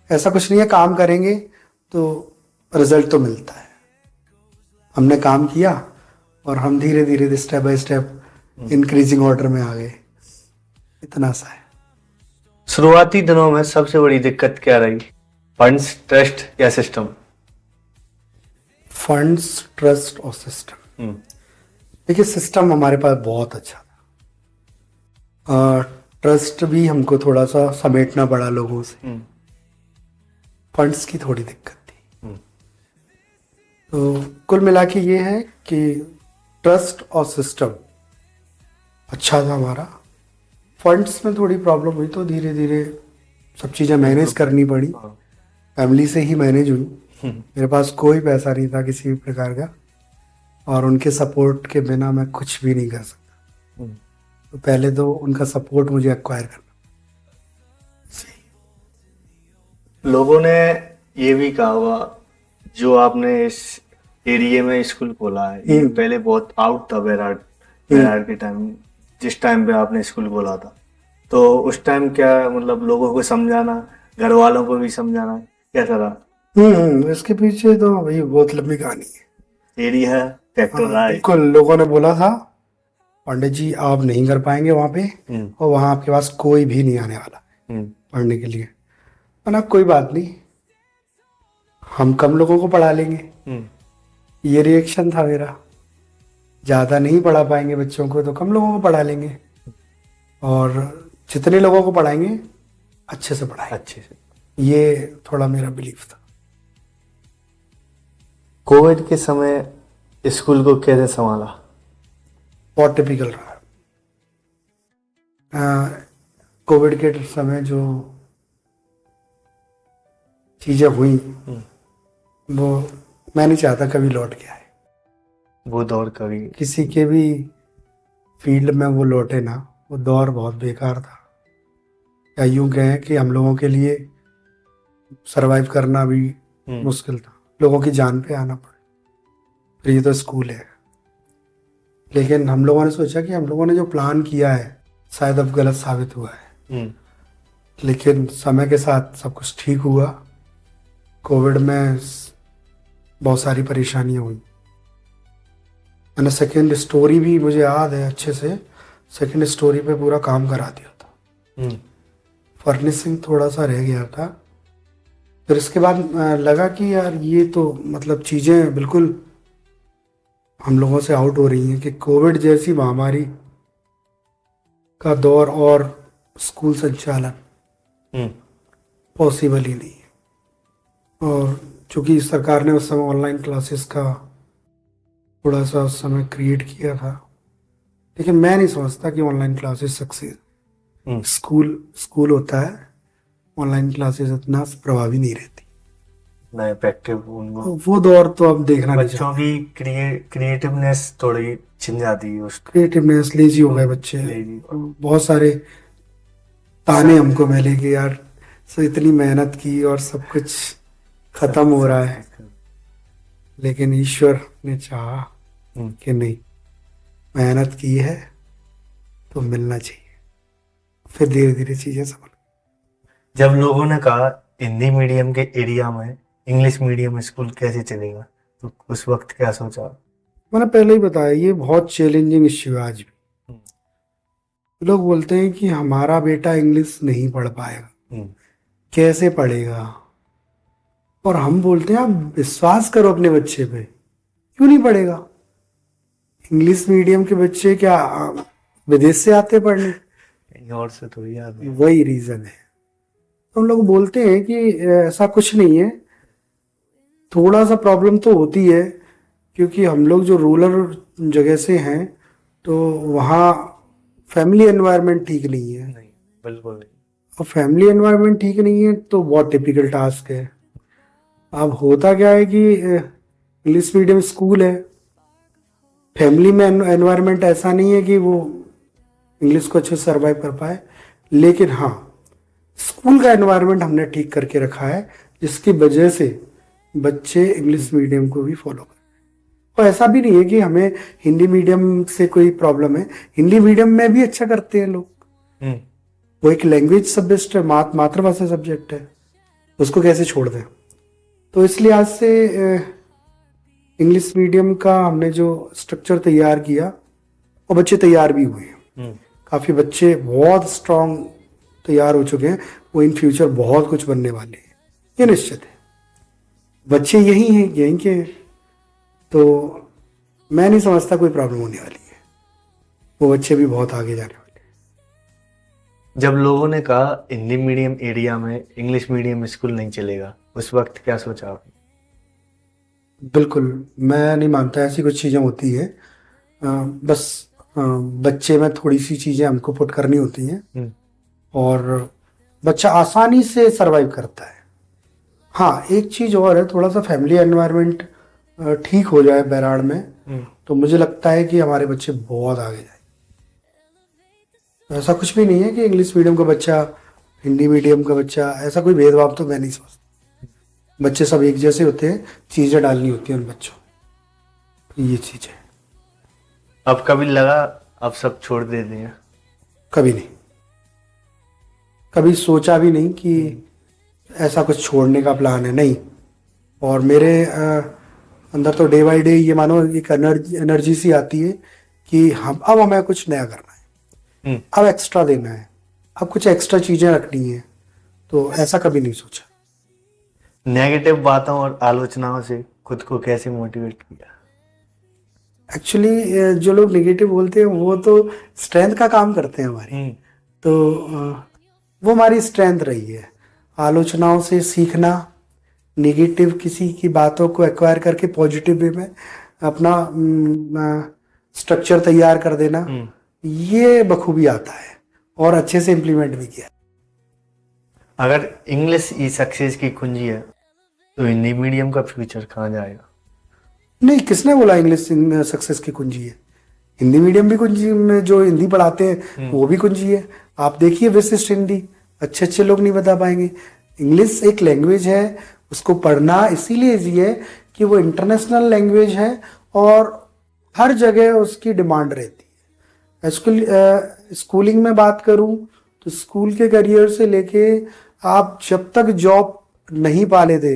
ऐसा कुछ नहीं है, काम करेंगे तो रिजल्ट तो मिलता है। हमने काम किया और हम धीरे धीरे step by step increasing order में आ गए, इतना सा है। शुरुआती दिनों में सबसे बड़ी दिक्कत क्या रही? फंड्स, ट्रस्ट या सिस्टम? फंड्स, ट्रस्ट और सिस्टम। देखिए, सिस्टम हमारे पास बहुत अच्छा था, ट्रस्ट भी हमको थोड़ा सा समेटना पड़ा लोगों से। फंड्स की थोड़ी दिक्कत थी। तो कुल मिला के ये है कि ट्रस्ट और सिस्टम अच्छा था हमारा। फंड्स में थोड़ी प्रॉब्लम हुई तो धीरे धीरे सब चीज़ें मैनेज करनी पड़ी। फैमिली से ही मैनेज हुई, मेरे पास कोई पैसा नहीं था किसी भी प्रकार का, और उनके सपोर्ट के बिना मैं कुछ भी नहीं कर सकता। तो पहले तो उनका सपोर्ट मुझे एक्वायर करना। लोगों ने ये भी कहा होगा, जो आपने इस एरिया में स्कूल खोला है, ये पहले बहुत आउट था बैराड के टाइम, जिस टाइम पे आपने स्कूल खोला था। तो उस टाइम क्या मतलब लोगों को समझाना, घर वालों को भी समझाना कैसा रहा? इसके पीछे तो भाई बहुत लंबी कहानी है। एरिया बिल्कुल, लोगों ने बोला था पंडित जी आप नहीं कर पाएंगे वहां पे, और वहां आपके पास कोई भी नहीं आने वाला पढ़ने के लिए। ना कोई बात नहीं, हम कम लोगों को पढ़ा लेंगे। ये रिएक्शन था मेरा, ज़्यादा नहीं पढ़ा पाएंगे बच्चों को तो कम लोगों को पढ़ा लेंगे, और जितने लोगों को पढ़ाएंगे अच्छे से पढ़ाएंगे। अच्छे से। ये थोड़ा मेरा बिलीफ था। कोविड के समय स्कूल को कैसे संभाला? बहुत टिपिकल रहा। कोविड के समय जो चीज़ें हुई वो मैं नहीं चाहता कभी लौट के आए। वो दौर कभी किसी के भी फील्ड में वो लौटे ना, वो दौर बहुत बेकार था। या यूं कहें कि हम लोगों के लिए सरवाइव करना भी मुश्किल था, लोगों की जान पे आना पड़े। फिर ये तो स्कूल है, लेकिन हम लोगों ने सोचा कि हम लोगों ने जो प्लान किया है शायद अब गलत साबित हुआ है। लेकिन समय के साथ सब कुछ ठीक हुआ। कोविड में बहुत सारी परेशानियां हुई। मैंने सेकेंड स्टोरी भी मुझे याद है अच्छे से, सेकेंड स्टोरी पे पूरा काम करा दिया था। फर्निशिंग थोड़ा सा रह गया था। फिर इसके बाद लगा कि यार ये तो मतलब चीज़ें बिल्कुल हम लोगों से आउट हो रही हैं कि कोविड जैसी महामारी का दौर और स्कूल संचालन पॉसिबल ही नहीं है। और चूँकि सरकार ने उस समय ऑनलाइन क्लासेस का थोड़ा सा उस समय क्रिएट किया था, लेकिन मैं नहीं समझता कि ऑनलाइन क्लासेस सक्सेस स्कूल होता है, ऑनलाइन क्लासेस इतना प्रभावी नहीं रहती। ना इफेक्टिव वो दौर तो अब देखना नहीं बच्चों की क्रिएटिवनेस थोड़ी छिन जाती है। क्रिएटिवनेस लेजी हो गए बच्चे। बहुत सारे ताने हमको मिले कि यार सो इतनी मेहनत की और सब कुछ खत्म हो रहा है। लेकिन ईश्वर ने चाहा कि नहीं, मेहनत की है तो मिलना चाहिए। फिर धीरे धीरे चीजें संभल। जब लोगों ने कहा हिंदी मीडियम के एरिया में इंग्लिश मीडियम स्कूल कैसे चलेगा, तो उस वक्त क्या सोचा? मैंने पहले ही बताया ये बहुत चैलेंजिंग इश्यू है। आज भी लोग बोलते हैं कि हमारा बेटा इंग्लिश नहीं पढ़ पाएगा, कैसे पढ़ेगा। और हम बोलते हैं आप विश्वास करो अपने बच्चे पे, क्यों नहीं पढ़ेगा। इंग्लिश मीडियम के बच्चे क्या विदेश से आते पढ़ने? कहीं और से थोड़ी आते। वही रीजन है। हम लोग बोलते हैं कि ऐसा कुछ नहीं है। थोड़ा सा प्रॉब्लम तो होती है, क्योंकि हम लोग जो रूरल जगह से हैं तो वहाँ फैमिली एनवायरनमेंग ठीक नहीं है। नहीं, बिल्कुल नहीं। और फैमिली एनवायरनमेंट ठीक नहीं है तो बहुत टिपिकल टास्क है। अब होता क्या है कि इंग्लिश मीडियम स्कूल है, फैमिली में एनवायरनमेंट ऐसा नहीं है कि वो इंग्लिश को अच्छे से सर्वाइव कर पाए। लेकिन हाँ, स्कूल का एनवायरनमेंट हमने ठीक करके रखा है, जिसकी वजह से बच्चे इंग्लिश मीडियम को भी फॉलो करें। और ऐसा भी नहीं है कि हमें हिंदी मीडियम से कोई प्रॉब्लम है। हिंदी मीडियम में भी अच्छा करते हैं लोग। वो एक लैंग्वेज सब्जेक्ट है, मातृभाषा सब्जेक्ट है, उसको कैसे छोड़ दें। तो इस लिहाज से इंग्लिश मीडियम का हमने जो स्ट्रक्चर तैयार किया और बच्चे तैयार भी हुए हैं। काफ़ी बच्चे बहुत स्ट्रांग तैयार हो चुके हैं। वो इन फ्यूचर बहुत कुछ बनने वाले हैं, ये निश्चित है। बच्चे यही हैं, यहीं के हैं, तो मैं नहीं समझता कोई प्रॉब्लम होने वाली है। वो बच्चे भी बहुत आगे जाने वाले हैं। जब लोगों ने कहा हिंदी मीडियम एरिया में इंग्लिश मीडियम स्कूल नहीं चलेगा, उस वक्त क्या सोचा आपने? बिल्कुल, मैं नहीं मानता ऐसी कुछ चीज़ें होती है। बस बच्चे में थोड़ी सी चीज़ें हमको पुट करनी होती हैं और बच्चा आसानी से सरवाइव करता है। हाँ, एक चीज़ और है, थोड़ा सा फैमिली एनवायरनमेंट ठीक हो जाए बैराड़ में तो मुझे लगता है कि हमारे बच्चे बहुत आगे जाए। ऐसा कुछ भी नहीं है कि इंग्लिश मीडियम का बच्चा, हिंदी मीडियम का बच्चा, ऐसा कोई भेदभाव तो मैं नहीं समझता। बच्चे सब एक जैसे होते हैं, चीज़ें डालनी होती हैं उन बच्चों को, ये चीज़ है। अब कभी लगा अब सब छोड़ देते हैं? कभी नहीं, कभी सोचा भी नहीं कि ऐसा कुछ छोड़ने का प्लान है, नहीं। और मेरे अंदर तो डे बाई डे ये मानो एक एनर्जी सी आती है कि अब हमें कुछ नया करना है, अब एक्स्ट्रा देना है, अब कुछ एक्स्ट्रा चीजें रखनी है। तो ऐसा कभी नहीं सोचा। नेगेटिव बातों और आलोचनाओं से खुद को कैसे मोटिवेट किया? एक्चुअली जो लोग नेगेटिव बोलते हैं वो तो स्ट्रेंथ का काम करते हैं हमारी। तो वो हमारी स्ट्रेंथ रही है, आलोचनाओं से सीखना, नेगेटिव किसी की बातों को एक्वायर करके पॉजिटिव वे में अपना स्ट्रक्चर तैयार कर देना, ये बखूबी आता है और अच्छे से इम्प्लीमेंट भी किया। अगर इंग्लिश ही सक्सेस की कुंजी है तो हिंदी मीडियम का फ्यूचर कहाँ जाएगा? नहीं, किसने बोला इंग्लिश सक्सेस की कुंजी है? हिंदी मीडियम भी कुंजी में, जो हिंदी पढ़ाते हैं वो भी कुंजी है। आप देखिए विशिष्ट हिंदी, अच्छे अच्छे लोग नहीं बता पाएंगे। इंग्लिश एक लैंग्वेज है, उसको पढ़ना इसीलिए ईजी है कि वो इंटरनेशनल लैंग्वेज है और हर जगह उसकी डिमांड रहती है। स्कूलिंग में बात करूं तो स्कूल के करियर से लेके आप जब तक जॉब नहीं पा लेते,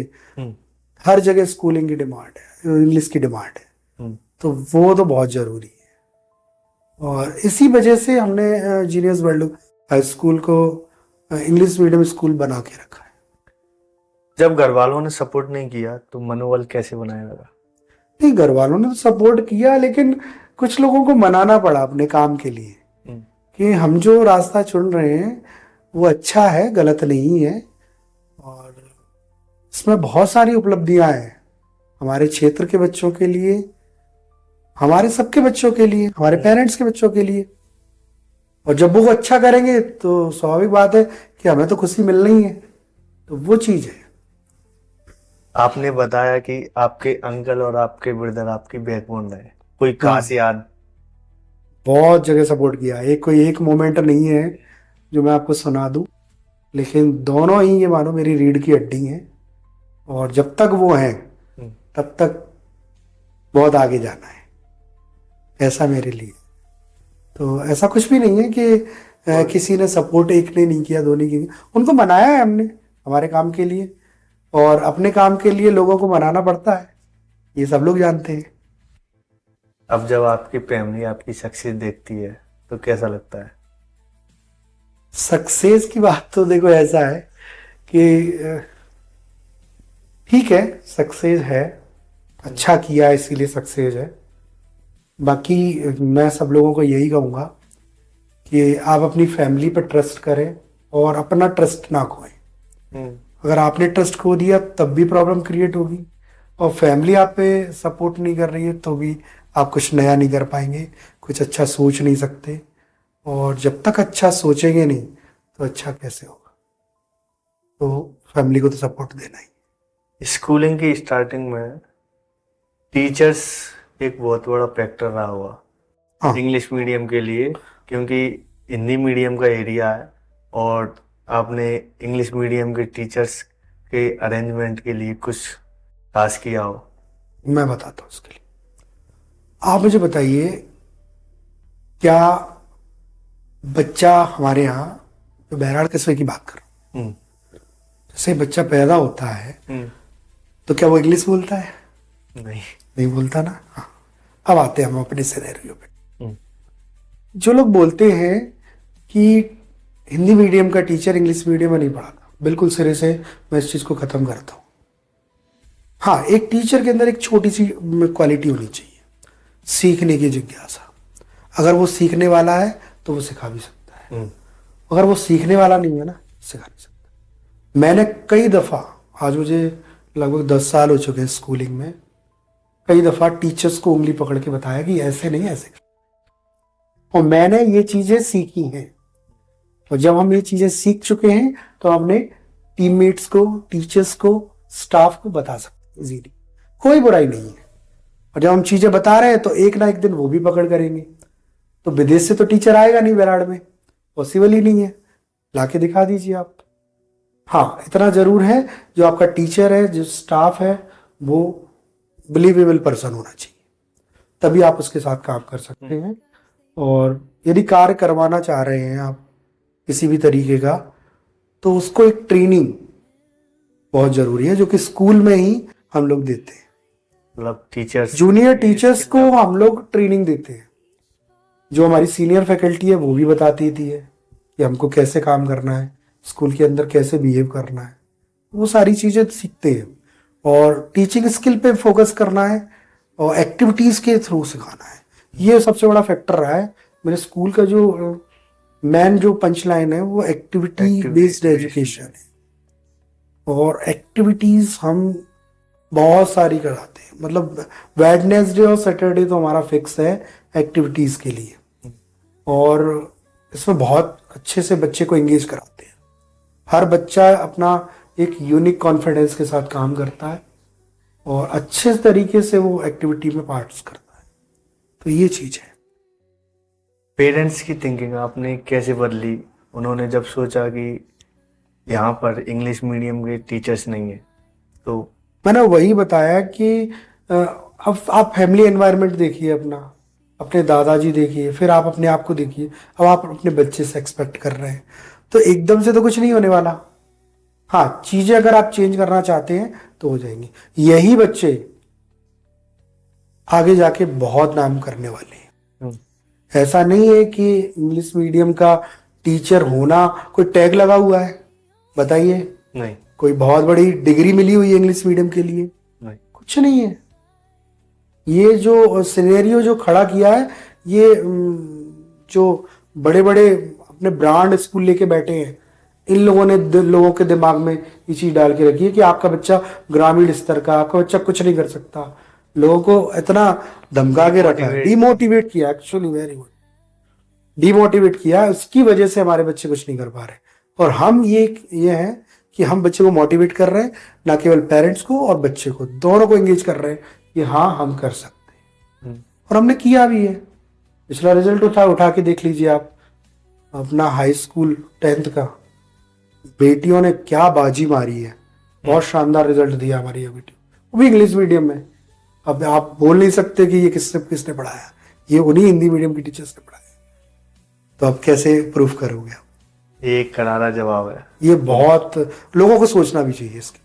हर जगह स्कूलिंग की डिमांड है, इंग्लिश की डिमांड है। तो वो तो बहुत जरूरी है और इसी वजह से हमने जीनियस वर्ल्ड हाई स्कूल को इंग्लिश मीडियम स्कूल बना के रखा है। जब घर वालों ने सपोर्ट नहीं किया तो मनोबल कैसे बनाया लगा? नहीं, घर वालों ने तो सपोर्ट किया, लेकिन कुछ लोगों को मनाना पड़ा अपने काम के लिए कि हम जो रास्ता चुन रहे हैं वो अच्छा है, गलत नहीं है और इसमें बहुत सारी उपलब्धियां हैं हमारे क्षेत्र के बच्चों के लिए, हमारे सबके बच्चों के लिए, हमारे पेरेंट्स के बच्चों के लिए। और जब वो अच्छा करेंगे तो स्वाभाविक बात है कि हमें तो खुशी मिलनी ही है। तो वो चीज है। आपने बताया कि आपके अंकल और आपके ब्रदर आपकी बैकबोन रहे, कोई खास याद? बहुत जगह सपोर्ट किया, कोई एक मोमेंट नहीं है जो मैं आपको सुना दूं, लेकिन दोनों ही ये मानो मेरी रीढ़ की हड्डी हैं और जब तक वो हैं तब तक बहुत आगे जाना है, ऐसा मेरे लिए। तो ऐसा कुछ भी नहीं है कि किसी ने सपोर्ट एक ने नहीं किया, दो ने किया। उनको मनाया है हमने हमारे काम के लिए और अपने काम के लिए लोगों को मनाना पड़ता है, ये सब लोग जानते हैं। अब जब आपकी फैमिली आपकी सक्सेस देखती है तो कैसा लगता है? सक्सेस की बात तो देखो ऐसा है कि ठीक है, सक्सेस है, अच्छा किया इसीलिए सक्सेस है। बाकी मैं सब लोगों को यही कहूँगा कि आप अपनी फैमिली पर ट्रस्ट करें और अपना ट्रस्ट ना खोएं। अगर आपने ट्रस्ट खो दिया तब भी प्रॉब्लम क्रिएट होगी और फैमिली आप पे सपोर्ट नहीं कर रही है तो भी आप कुछ नया नहीं कर पाएंगे, कुछ अच्छा सोच नहीं सकते। और जब तक अच्छा सोचेंगे नहीं तो अच्छा कैसे होगा? तो फैमिली को तो सपोर्ट देना ही। स्कूलिंग की स्टार्टिंग में टीचर्स एक बहुत बड़ा फैक्टर रहा हुआ इंग्लिश मीडियम के लिए, क्योंकि हिंदी मीडियम का एरिया है और आपने इंग्लिश मीडियम के टीचर्स के अरेंजमेंट के लिए कुछ खास किया हो? मैं बताता हूँ उसके लिए। आप मुझे बताइए, क्या बच्चा हमारे यहाँ, तो बहराड़ कस्बे की बात करो, जैसे बच्चा पैदा होता है तो क्या वो इंग्लिश बोलता है? नहीं बोलता ना। हाँ, अब आते हैं हम अपने सिनेरियो पे। जो लोग बोलते हैं कि हिंदी मीडियम का टीचर इंग्लिश मीडियम में नहीं पढ़ाता, बिल्कुल सिरे से मैं इस चीज को खत्म करता हूँ। हाँ, एक टीचर के अंदर एक छोटी सी क्वालिटी होनी चाहिए, सीखने की जिज्ञासा। अगर वो सीखने वाला है तो वो सिखा भी सकता है, अगर वो सीखने वाला नहीं है ना, सिखा नहीं सकता। मैंने कई दफा, आज मुझे लगभग 10 साल हो चुके हैं स्कूलिंग में, कई दफा टीचर्स को उंगली पकड़ के बताया कि ऐसे नहीं ऐसे, और मैंने ये चीजें सीखी हैं। और जब हम ये चीजें सीख चुके हैं तो हमने टीममेट्स को, टीचर्स को, स्टाफ को बता सकते हैं इजीली, कोई बुराई नहीं है। और जब हम चीजें बता रहे हैं तो एक ना एक दिन वो भी पकड़ करेंगे। तो विदेश से तो टीचर आएगा नहीं बेराड़ में, पॉसिबल ही नहीं है, लाके दिखा दीजिए आप। हाँ, इतना जरूर है, जो आपका टीचर है, जो स्टाफ है, वो बिलीवेबल पर्सन होना चाहिए, तभी आप उसके साथ काम कर सकते हैं। और यदि कार्य करवाना चाह रहे हैं आप किसी भी तरीके का, तो उसको एक ट्रेनिंग बहुत जरूरी है, जो कि स्कूल में ही हम लोग देते हैं। मतलब टीचर्स, जूनियर टीचर्स को हम लोग ट्रेनिंग देते हैं, जो हमारी सीनियर फैकल्टी है वो भी बताती थी है कि हमको कैसे काम करना है, स्कूल के अंदर कैसे बिहेव करना है, वो सारी चीज़ें सीखते हैं। और टीचिंग स्किल पे फोकस करना है और एक्टिविटीज़ के थ्रू सिखाना है, ये सबसे बड़ा फैक्टर रहा है मेरे स्कूल का। जो मेन जो पंच लाइन है वो एक्टिविटी बेस्ड एजुकेशन है, और एक्टिविटीज़ हम बहुत सारी कराते हैं। मतलब वेडनेसडे और सैटरडे तो हमारा फिक्स है एक्टिविटीज़ के लिए, और इसमें बहुत अच्छे से बच्चे को एंगेज कराते हैं। हर बच्चा अपना एक यूनिक कॉन्फिडेंस के साथ काम करता है और अच्छे तरीके से वो एक्टिविटी में पार्ट्स करता है। तो ये चीज़ है। पेरेंट्स की थिंकिंग आपने कैसे बदली, उन्होंने जब सोचा कि यहाँ पर इंग्लिश मीडियम के टीचर्स नहीं है? तो मैंने वही बताया कि अब आप फैमिली एनवायरनमेंट देखिए अपना, अपने दादाजी देखिए, फिर आप अपने आप को देखिए, अब आप अपने बच्चे से एक्सपेक्ट कर रहे हैं, तो एकदम से तो कुछ नहीं होने वाला। हाँ, चीजें अगर आप चेंज करना चाहते हैं तो हो जाएंगी। यही बच्चे आगे जाके बहुत नाम करने वाले हैं। ऐसा नहीं है कि इंग्लिश मीडियम का टीचर होना कोई टैग लगा हुआ है, बताइए। नहीं, कोई बहुत बड़ी डिग्री मिली हुई है इंग्लिश मीडियम के लिए? नहीं। कुछ नहीं है। ये जो सिनेरियो जो खड़ा किया है, ये जो बड़े बड़े अपने ब्रांड स्कूल लेके बैठे हैं, इन लोगों ने लोगों के दिमाग में ये चीज डाल के रखी है कि आपका बच्चा ग्रामीण स्तर का, आपका बच्चा कुछ नहीं कर सकता। लोगों को इतना धमका के रखा है, डिमोटिवेट किया, एक्चुअली वेरी गुड, डिमोटिवेट किया। उसकी वजह से हमारे बच्चे कुछ नहीं कर पा रहे। और हम ये है कि हम बच्चे को मोटिवेट कर रहे हैं, ना केवल पेरेंट्स को और बच्चे को, दोनों को एंगेज कर रहे हैं कि हाँ हम कर सकते हैं। और हमने किया भी है। पिछला रिजल्ट उठा के देख लीजिए आप, अपना हाई स्कूल 10th का, बेटियों ने क्या बाजी मारी है, बहुत शानदार रिजल्ट दिया हमारी ये बेटी, वो भी इंग्लिश मीडियम में। अब आप बोल नहीं सकते कि ये किसने पढ़ाया, ये उन्हीं हिंदी मीडियम की टीचर्स ने पढ़ाया। तो आप कैसे प्रूफ करोगे आप? ये एक करारा जवाब है। ये बहुत लोगों को सोचना भी चाहिए इसके,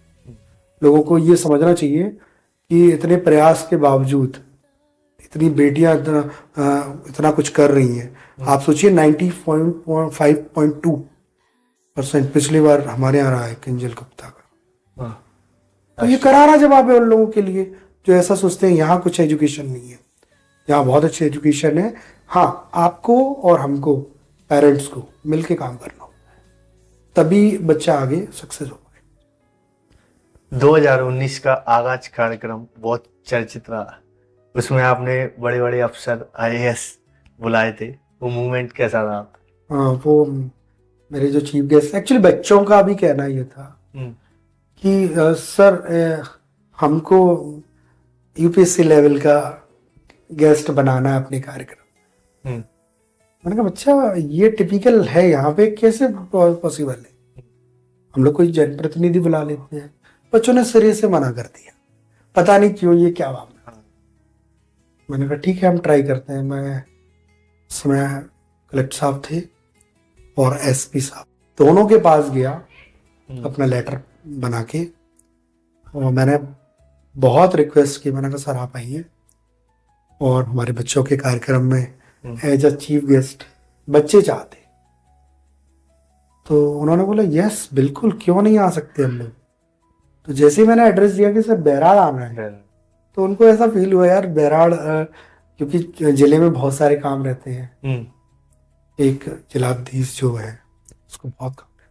लोगों को ये समझना चाहिए कि इतने प्रयास के बावजूद इतनी बेटियां इतना कुछ कर रही हैं। आप सोचिए 90.5.2% पिछली बार हमारे यहाँ रहा है किंजल गुप्ता का। तो ये करारा जवाब है उन लोगों के लिए जो ऐसा सोचते हैं यहाँ कुछ एजुकेशन नहीं है। यहाँ बहुत अच्छी एजुकेशन है। हाँ, आपको और हमको, पेरेंट्स को मिलके काम करना होता है, तभी बच्चा आगे सक्सेस होगा। 2019 का आगाज कार्यक्रम बहुत चर्चित रहा, उसमें आपने बड़े बड़े अफसर IAS बुलाए थे, वो मूवमेंट कैसा रहा? हाँ, वो मेरे जो चीफ गेस्ट, एक्चुअली बच्चों का भी कहना ये था कि सर हमको UPSC लेवल का गेस्ट बनाना है अपने कार्यक्रम। मैंने कहा बच्चा ये टिपिकल है, यहाँ पे कैसे पॉसिबल है? हम लोग कोई जनप्रतिनिधि बुला लेते हैं। बच्चों ने सिरे से मना कर दिया, पता नहीं क्यों, ये क्या मामला। मैंने कहा ठीक है, हम ट्राई करते हैं। मैं समय कलेक्टर साहब थे और SP साहब, दोनों के पास गया अपना लेटर बना के, और मैंने बहुत रिक्वेस्ट की। मैंने कहा सर आप आइए और हमारे बच्चों के कार्यक्रम में एज अ चीफ गेस्ट, बच्चे चाहते। तो उन्होंने बोला यस बिल्कुल, क्यों नहीं आ सकते हम लोग। तो जैसे ही मैंने एड्रेस दिया कि सर बहराड़ आना है, तो उनको ऐसा फील हुआ यार बहराड़, क्योंकि जिले में बहुत सारे काम रहते हैं। एक जिलाधीश जो है उसको बहुत काम है,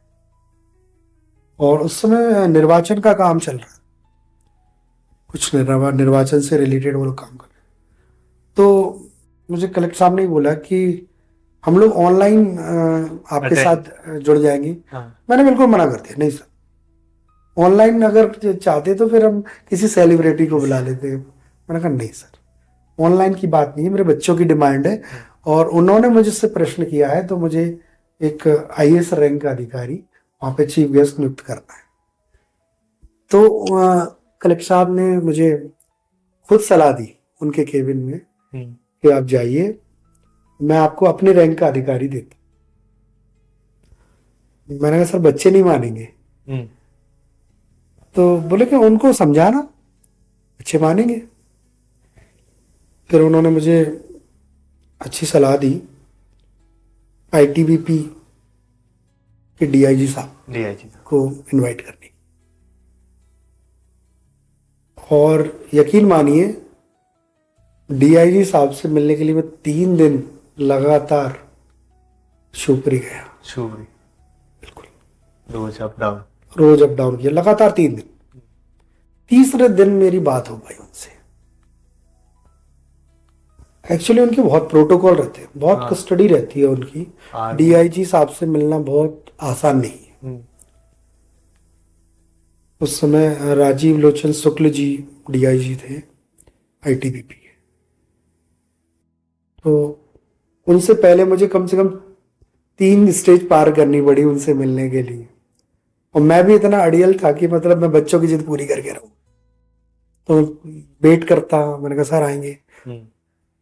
और उस समय निर्वाचन का काम चल रहा है, कुछ निर्वाचन से रिलेटेड वो लोग काम कर रहे हैं। तो मुझे कलेक्टर साहब ने बोला कि हम लोग ऑनलाइन आपके साथ जुड़ जाएंगे। मैंने बिल्कुल मना कर दिया, नहीं सर, ऑनलाइन अगर चाहते तो फिर हम किसी सेलिब्रिटी को बुला लेते। मैंने कहा नहीं सर, ऑनलाइन की बात नहीं है, मेरे बच्चों की डिमांड है। और उन्होंने मुझसे प्रश्न किया है, तो मुझे एक IAS रैंक का अधिकारी वहाँ पे चीफ गेस्ट नियुक्त करना है। तो कलेक्टर साहब ने मुझे खुद सलाह दी उनके केबिन में कि आप जाइए, मैं आपको अपने रैंक का अधिकारी देता। मैंने कहा सर बच्चे नहीं मानेंगे। तो बोले कि उनको समझाना, बच्चे मानेंगे। फिर उन्होंने मुझे अच्छी सलाह दी आईटीबीपी के डीआईजी साहब डीआईजी को इनवाइट करने, और यकीन मानिए डीआईजी साहब से मिलने के लिए मैं 3 दिन लगातार शिवपुरी गया। शिवपुरी बिल्कुल रोज अप डाउन। रोज अप डाउन किया लगातार 3 दिन। तीसरे दिन मेरी बात हो पाई उनसे। एक्चुअली उनके बहुत प्रोटोकॉल रहते हैं, बहुत हाँ। कस्टडी रहती है उनकी। हाँ। डीआईजी साहब से मिलना बहुत आसान नहीं है। हम्म। उस समय राजीव लोचन शुक्ल जी डीआईजी थे आईटीबीपी के। तो उनसे पहले मुझे कम से कम 3 स्टेज पार करनी पड़ी उनसे मिलने के लिए, और मैं भी इतना अड़ियल था कि मतलब मैं बच्चों की जिद पूरी करके रहूं। तो वेट करता, मैंने कहा सर आएंगे।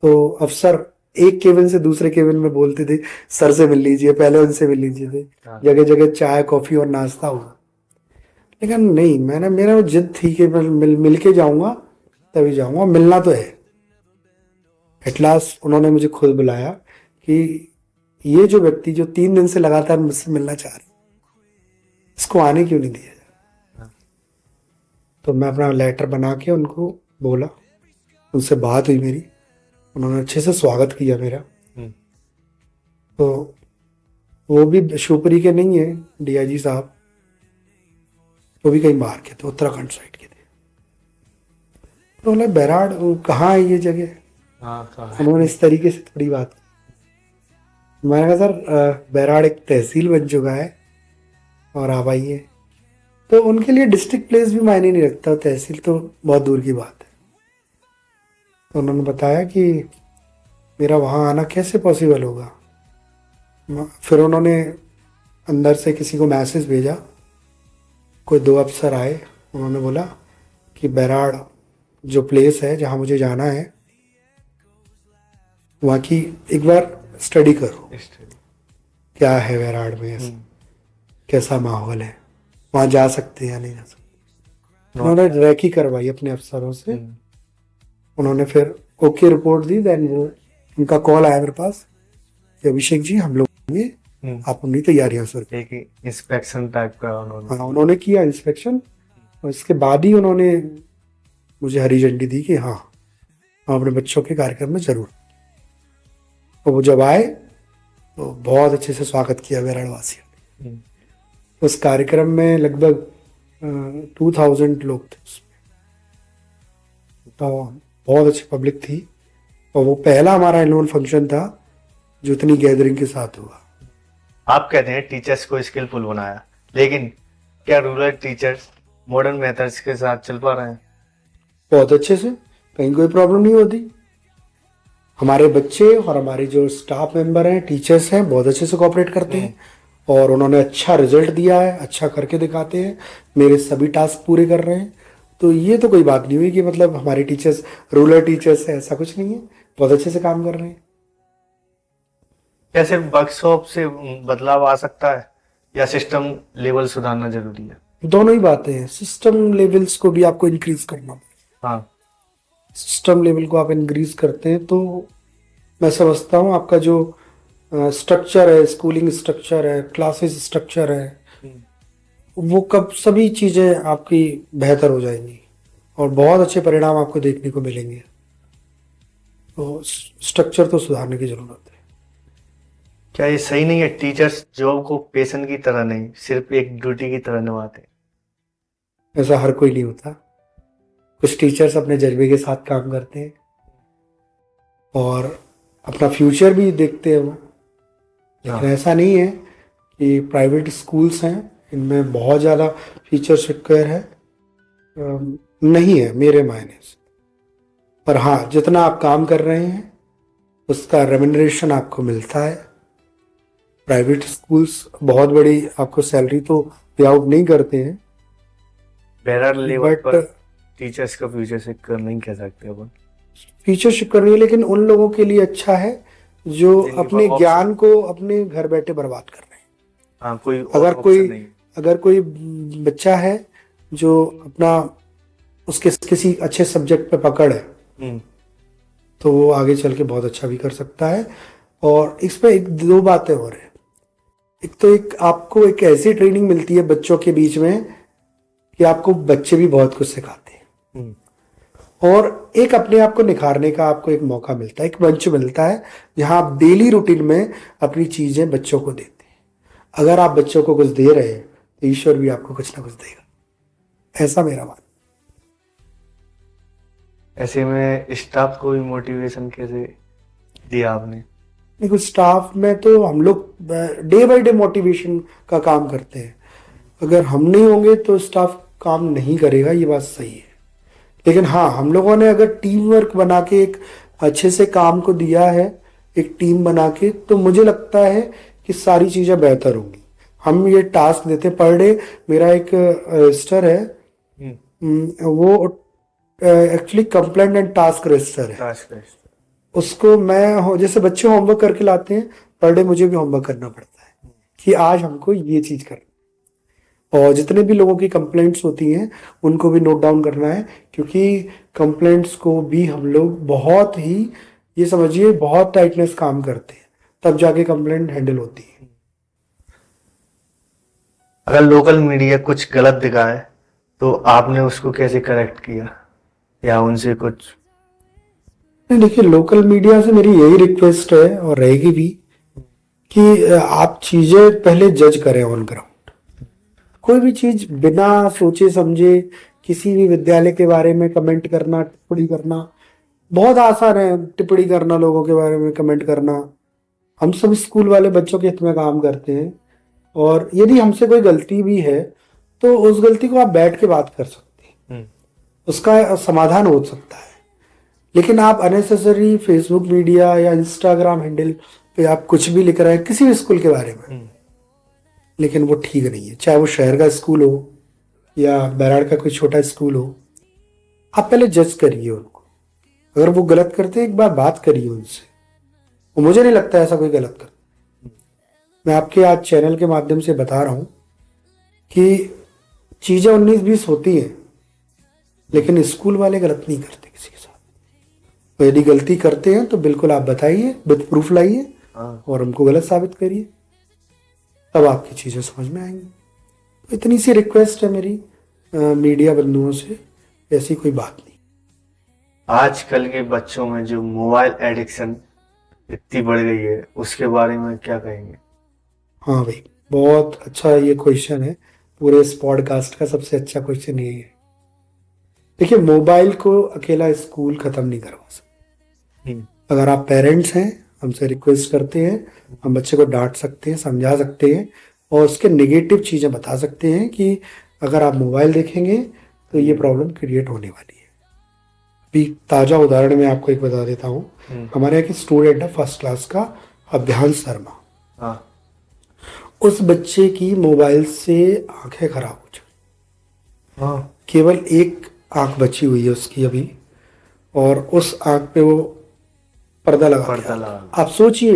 तो अफसर एक केबिन से दूसरे केबिन में बोलते थे सर से मिल लीजिए, पहले उनसे मिल लीजिए थे। हाँ। जगह जगह चाय कॉफी और नाश्ता हुआ, लेकिन नहीं, मेरा वो जिद थी कि मैं मिल के जाऊंगा, तभी जाऊंगा, मिलना तो है। एट लास्ट उन्होंने मुझे खुद बुलाया कि ये जो व्यक्ति जो 3 दिन से लगातार मुझसे मिलना चाह रहे, इसको आने क्यों नहीं दिया जाए। तो मैं अपना लेटर बना के उनको बोला, उनसे बात हुई मेरी, उन्होंने अच्छे से स्वागत किया मेरा। तो वो भी शिवपुरी के नहीं है डीआईजी साहब, वो भी कहीं बाहर के थे, उत्तराखंड साइड के थे। तो बोला बैराड़ कहाँ है ये जगह। उन्होंने इस तरीके से थोड़ी बात की। मैंने कहा सर बैराड़ एक तहसील बन चुका है और आप आइए। तो उनके लिए डिस्ट्रिक्ट प्लेस भी मायने नहीं रखता, तहसील तो बहुत दूर की बात है। तो उन्होंने बताया कि मेरा वहाँ आना कैसे पॉसिबल होगा। फिर उन्होंने अंदर से किसी को मैसेज भेजा, कोई 2 अफसर आए, उन्होंने बोला कि बैराड़ जो प्लेस है जहाँ मुझे जाना है, वहाँ की एक बार स्टडी करो, क्या है बैराड़ में, ऐसा कैसा माहौल है, वहाँ जा सकते हैं या नहीं जा सकते। उन्होंने रैकी करवाई अपने अफसरों से। उन्होंने फिर ओके रिपोर्ट दी। देन वो उनका कॉल आया मेरे पास कि अभिषेक जी हम लोग आएंगे, आप अपनी तैयारियां सर। एक इंस्पेक्शन टाइप का उन्होंने। हाँ, उन्होंने किया इंस्पेक्शन, और इसके बाद ही उन्होंने मुझे हरी झंडी दी कि हाँ हम अपने बच्चों के कार्यक्रम में जरूर। तो वो जब आए तो बहुत अच्छे से स्वागत किया बैराड़ वासियों ने। उस कार्यक्रम में लगभग 2000 लोग थे उसमें, तो बहुत अच्छी पब्लिक थी। और वो पहला हमारा एनुअल फंक्शन था जो इतनी गैदरिंग के साथ हुआ। आप कहते हैं टीचर्स को स्किलफुल बनाया, लेकिन क्या रूरल टीचर्स मॉडर्न मेथड्स के साथ चल पा रहे हैं? बहुत अच्छे से, कहीं कोई प्रॉब्लम नहीं होती। हमारे बच्चे और हमारे जो स्टाफ मेंबर हैं, टीचर्स हैं, बहुत अच्छे से कोऑपरेट करते हैं, और उन्होंने अच्छा रिजल्ट दिया है, अच्छा करके दिखाते हैं, मेरे सभी टास्क पूरे कर रहे हैं। तो ये तो कोई बात नहीं हुई कि मतलब हमारे टीचर्स रूरल टीचर्स हैं, ऐसा कुछ नहीं है, बहुत अच्छे से काम कर रहे हैं। क्या सिर्फ वर्कशॉप से बदलाव आ सकता है या सिस्टम लेवल सुधारना जरूरी है? दोनों ही बातें हैं, सिस्टम लेवल्स को भी आपको इंक्रीज करना पड़ेगा। हाँ। सिस्टम लेवल को आप इंक्रीज करते हैं तो मैं समझता हूँ आपका जो स्ट्रक्चर है, स्कूलिंग स्ट्रक्चर है, क्लासेस स्ट्रक्चर है, वो कब सभी चीज़ें आपकी बेहतर हो जाएंगी और बहुत अच्छे परिणाम आपको देखने को मिलेंगे। तो स्ट्रक्चर तो सुधारने की ज़रूरत है। क्या ये सही नहीं है टीचर्स जॉब को पैशन की तरह नहीं, सिर्फ एक ड्यूटी की तरह निभाते? ऐसा हर कोई नहीं होता। कुछ टीचर्स अपने जज्बे के साथ काम करते हैं और अपना फ्यूचर भी देखते हैं वो, लेकिन ऐसा नहीं है कि प्राइवेट स्कूल्स हैं इनमें बहुत ज़्यादा फीचर्स रिक्वायर है, नहीं है मेरे मायने से। पर हाँ, जितना आप काम कर रहे हैं उसका रेम्यूनरेशन आपको मिलता है। प्राइवेट स्कूल्स बहुत बड़ी आपको सैलरी तो पे आउट नहीं करते हैं, बैरर लेवल बट पर टीचर्स का फ्यूचर सिक्योर नहीं कह सकते अपन। फ्यूचर सिक्योर नहीं है, लेकिन उन लोगों के लिए अच्छा है जो अपने ज्ञान को अपने घर बैठे बर्बाद कर रहे हैं। हाँ, कोई अगर कोई बच्चा है जो अपना उसके किसी अच्छे सब्जेक्ट पे पकड़ है, तो वो आगे चल के बहुत अच्छा भी कर सकता है। और इसमें एक दो बातें और है। एक तो एक आपको एक ऐसी ट्रेनिंग मिलती है बच्चों के बीच में कि आपको बच्चे भी बहुत कुछ सिखाते हैं, और एक अपने आप को निखारने का आपको एक मौका मिलता है, एक मंच मिलता है जहां आप डेली रूटीन में अपनी चीजें बच्चों को देते हैं। अगर आप बच्चों को कुछ दे रहे हैं तो ईश्वर भी आपको कुछ ना कुछ देगा, ऐसा मेरा मानना। ऐसे में स्टाफ को भी मोटिवेशन कैसे दिया आपने? देखो, स्टाफ में तो हम लोग डे बाय डे मोटिवेशन का काम करते हैं। अगर हम नहीं होंगे तो स्टाफ काम नहीं करेगा, ये बात सही है। लेकिन हाँ, हम लोगों ने अगर टीम वर्क बना के एक अच्छे से काम को दिया है, एक टीम बना के, तो मुझे लगता है कि सारी चीज़ें बेहतर होंगी। हम ये टास्क देते पर डे। मेरा एक रजिस्टर है, वो actually complaint and task register है। उसको मैं जैसे बच्चे होमवर्क करके लाते हैं, पर डे मुझे भी होमवर्क करना पड़ता है कि आज हमको ये चीज़ करनी, और जितने भी लोगों की कंप्लेंट्स होती हैं उनको भी नोट डाउन करना है, क्योंकि कंप्लेंट्स को भी हम लोग बहुत ही, ये समझिए, बहुत टाइटनेस काम करते हैं, तब जाके कंप्लेंट हैंडल होती है। अगर लोकल मीडिया कुछ गलत दिखाए तो आपने उसको कैसे करेक्ट किया, या उनसे कुछ? नहीं, देखिए, लोकल मीडिया से मेरी यही रिक्वेस्ट है और रहेगी भी कि आप चीज़ें पहले जज करें ऑन ग्राउंड। कोई भी चीज़ बिना सोचे समझे किसी भी विद्यालय के बारे में कमेंट करना, टिप्पणी करना बहुत आसान है। टिप्पणी करना, लोगों के बारे में कमेंट करना, हम सब स्कूल वाले बच्चों के हित में काम करते हैं। और यदि हमसे कोई गलती भी है तो उस गलती को आप बैठ के बात कर सकते हैं, उसका समाधान हो सकता है। लेकिन आप अननेसेसरी फेसबुक मीडिया या इंस्टाग्राम हैंडल पे आप कुछ भी लिख रहे हैं किसी भी स्कूल के बारे में, लेकिन वो ठीक नहीं है। चाहे वो शहर का स्कूल हो या बैराड़ का कोई छोटा स्कूल हो, आप पहले जज करिए उनको। अगर वो गलत करते हैं, एक बार बात करिए उनसे। वो मुझे नहीं लगता ऐसा कोई गलत करता। मैं आपके आज चैनल के माध्यम से बता रहा हूं कि चीजें 19-20 होती हैं, लेकिन स्कूल वाले गलत नहीं करते किसी के साथ। तो यदि गलती करते हैं तो बिल्कुल आप बताइए, विद प्रूफ लाइए और हमको गलत साबित करिए, तब आपकी चीजें समझ में आएंगी। तो इतनी सी रिक्वेस्ट है मेरी मीडिया बंधुओं से, ऐसी कोई बात नहीं। आजकल के बच्चों में जो मोबाइल एडिक्शन इतनी बढ़ गई है, उसके बारे में क्या कहेंगे? हाँ भाई, बहुत अच्छा ये क्वेश्चन है। पूरे इस पॉडकास्ट का सबसे अच्छा क्वेश्चन ये है। देखिए, मोबाइल को अकेला स्कूल खत्म नहीं करवा सकता। अगर आप पेरेंट्स हैं, हमसे रिक्वेस्ट करते हैं, हम बच्चे को डांट सकते हैं, समझा सकते हैं और उसके नेगेटिव चीज़ें बता सकते हैं कि अगर आप मोबाइल देखेंगे तो ये प्रॉब्लम क्रिएट होने वाली है। अभी ताज़ा उदाहरण मैं आपको एक बता देता हूँ। हमारे यहाँ की स्टूडेंट है फर्स्ट क्लास का, अभ्यांश शर्मा। उस बच्चे की मोबाइल से आंखें खराब हो चुकी, केवल एक आंख बची हुई है उसकी अभी, और उस आंख पे वो पर्दा लगा। आप सोचिए,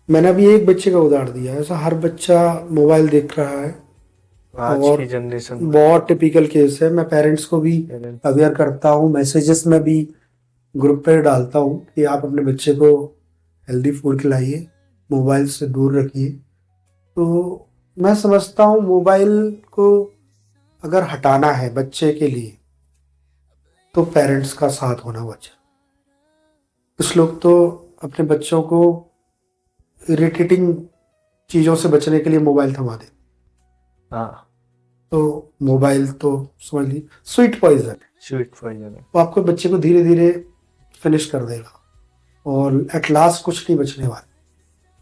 मैंने अभी एक बच्चे का उदाहरण दिया, ऐसा हर बच्चा मोबाइल देख रहा है। आज और की जनरेशन बहुत टिपिकल केस है। मैं पेरेंट्स को भी अवेयर करता हूँ, मैसेजेस में भी ग्रुप पे डालता हूँ कि आप अपने बच्चे को हेल्दी फूड खिलाइए, मोबाइल से दूर रखिए। तो मैं समझता हूँ मोबाइल को अगर हटाना है बच्चे के लिए तो पेरेंट्स का साथ होना वजह। कुछ लोग तो अपने बच्चों को इरिटेटिंग चीज़ों से बचने के लिए मोबाइल थमा देते। तो मोबाइल तो समझ लीजिए स्वीट पॉइजन है। वो आपको बच्चे को धीरे धीरे फिनिश कर देगा और एट लास्ट कुछ नहीं बचने वाला।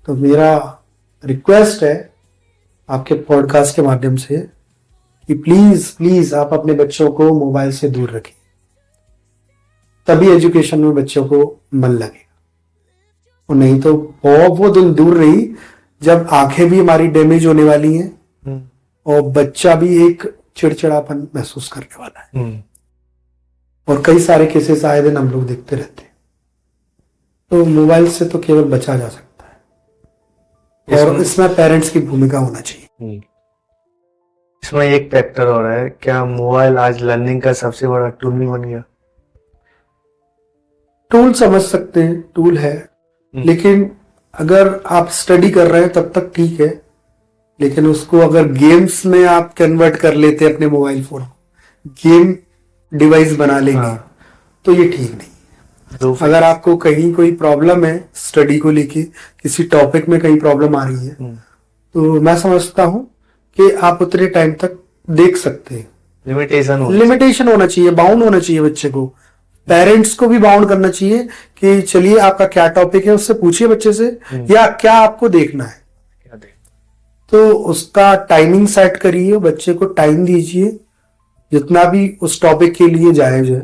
तो मेरा रिक्वेस्ट है आपके पॉडकास्ट के माध्यम से कि प्लीज प्लीज आप अपने बच्चों को मोबाइल से दूर रखें, तभी एजुकेशन में बच्चों को मन लगेगा। और नहीं तो वो दिन दूर रही जब आंखें भी हमारी डैमेज होने वाली हैं और बच्चा भी एक चिड़चिड़ापन महसूस करने वाला है। और कई सारे केसेस आए दिन हम लोग देखते रहते हैं। तो मोबाइल से तो केवल बचा जा सकता है और इसमें पेरेंट्स की भूमिका होना चाहिए। इसमें एक फैक्टर हो रहा है, क्या मोबाइल आज लर्निंग का सबसे बड़ा टूल नहीं बन गया? टूल समझ सकते हैं, टूल है, लेकिन अगर आप स्टडी कर रहे हैं तब तक ठीक है, लेकिन उसको अगर गेम्स में आप कन्वर्ट कर लेते हैं अपने मोबाइल फोन, गेम डिवाइस बना लेंगे, तो ये ठीक नहीं। अगर आपको कहीं कोई प्रॉब्लम है स्टडी को लेके, किसी टॉपिक में कहीं प्रॉब्लम आ रही है, तो मैं समझता हूँ कि आप उतने टाइम तक देख सकते हैं। लिमिटेशन होना चाहिए, बाउंड होना चाहिए बच्चे को। पेरेंट्स को भी बाउंड करना चाहिए कि चलिए आपका क्या टॉपिक है उससे पूछिए बच्चे से, या क्या आपको देखना है, तो उसका टाइमिंग सेट करिए, बच्चे को टाइम दीजिए जितना भी उस टॉपिक के लिए जायज है।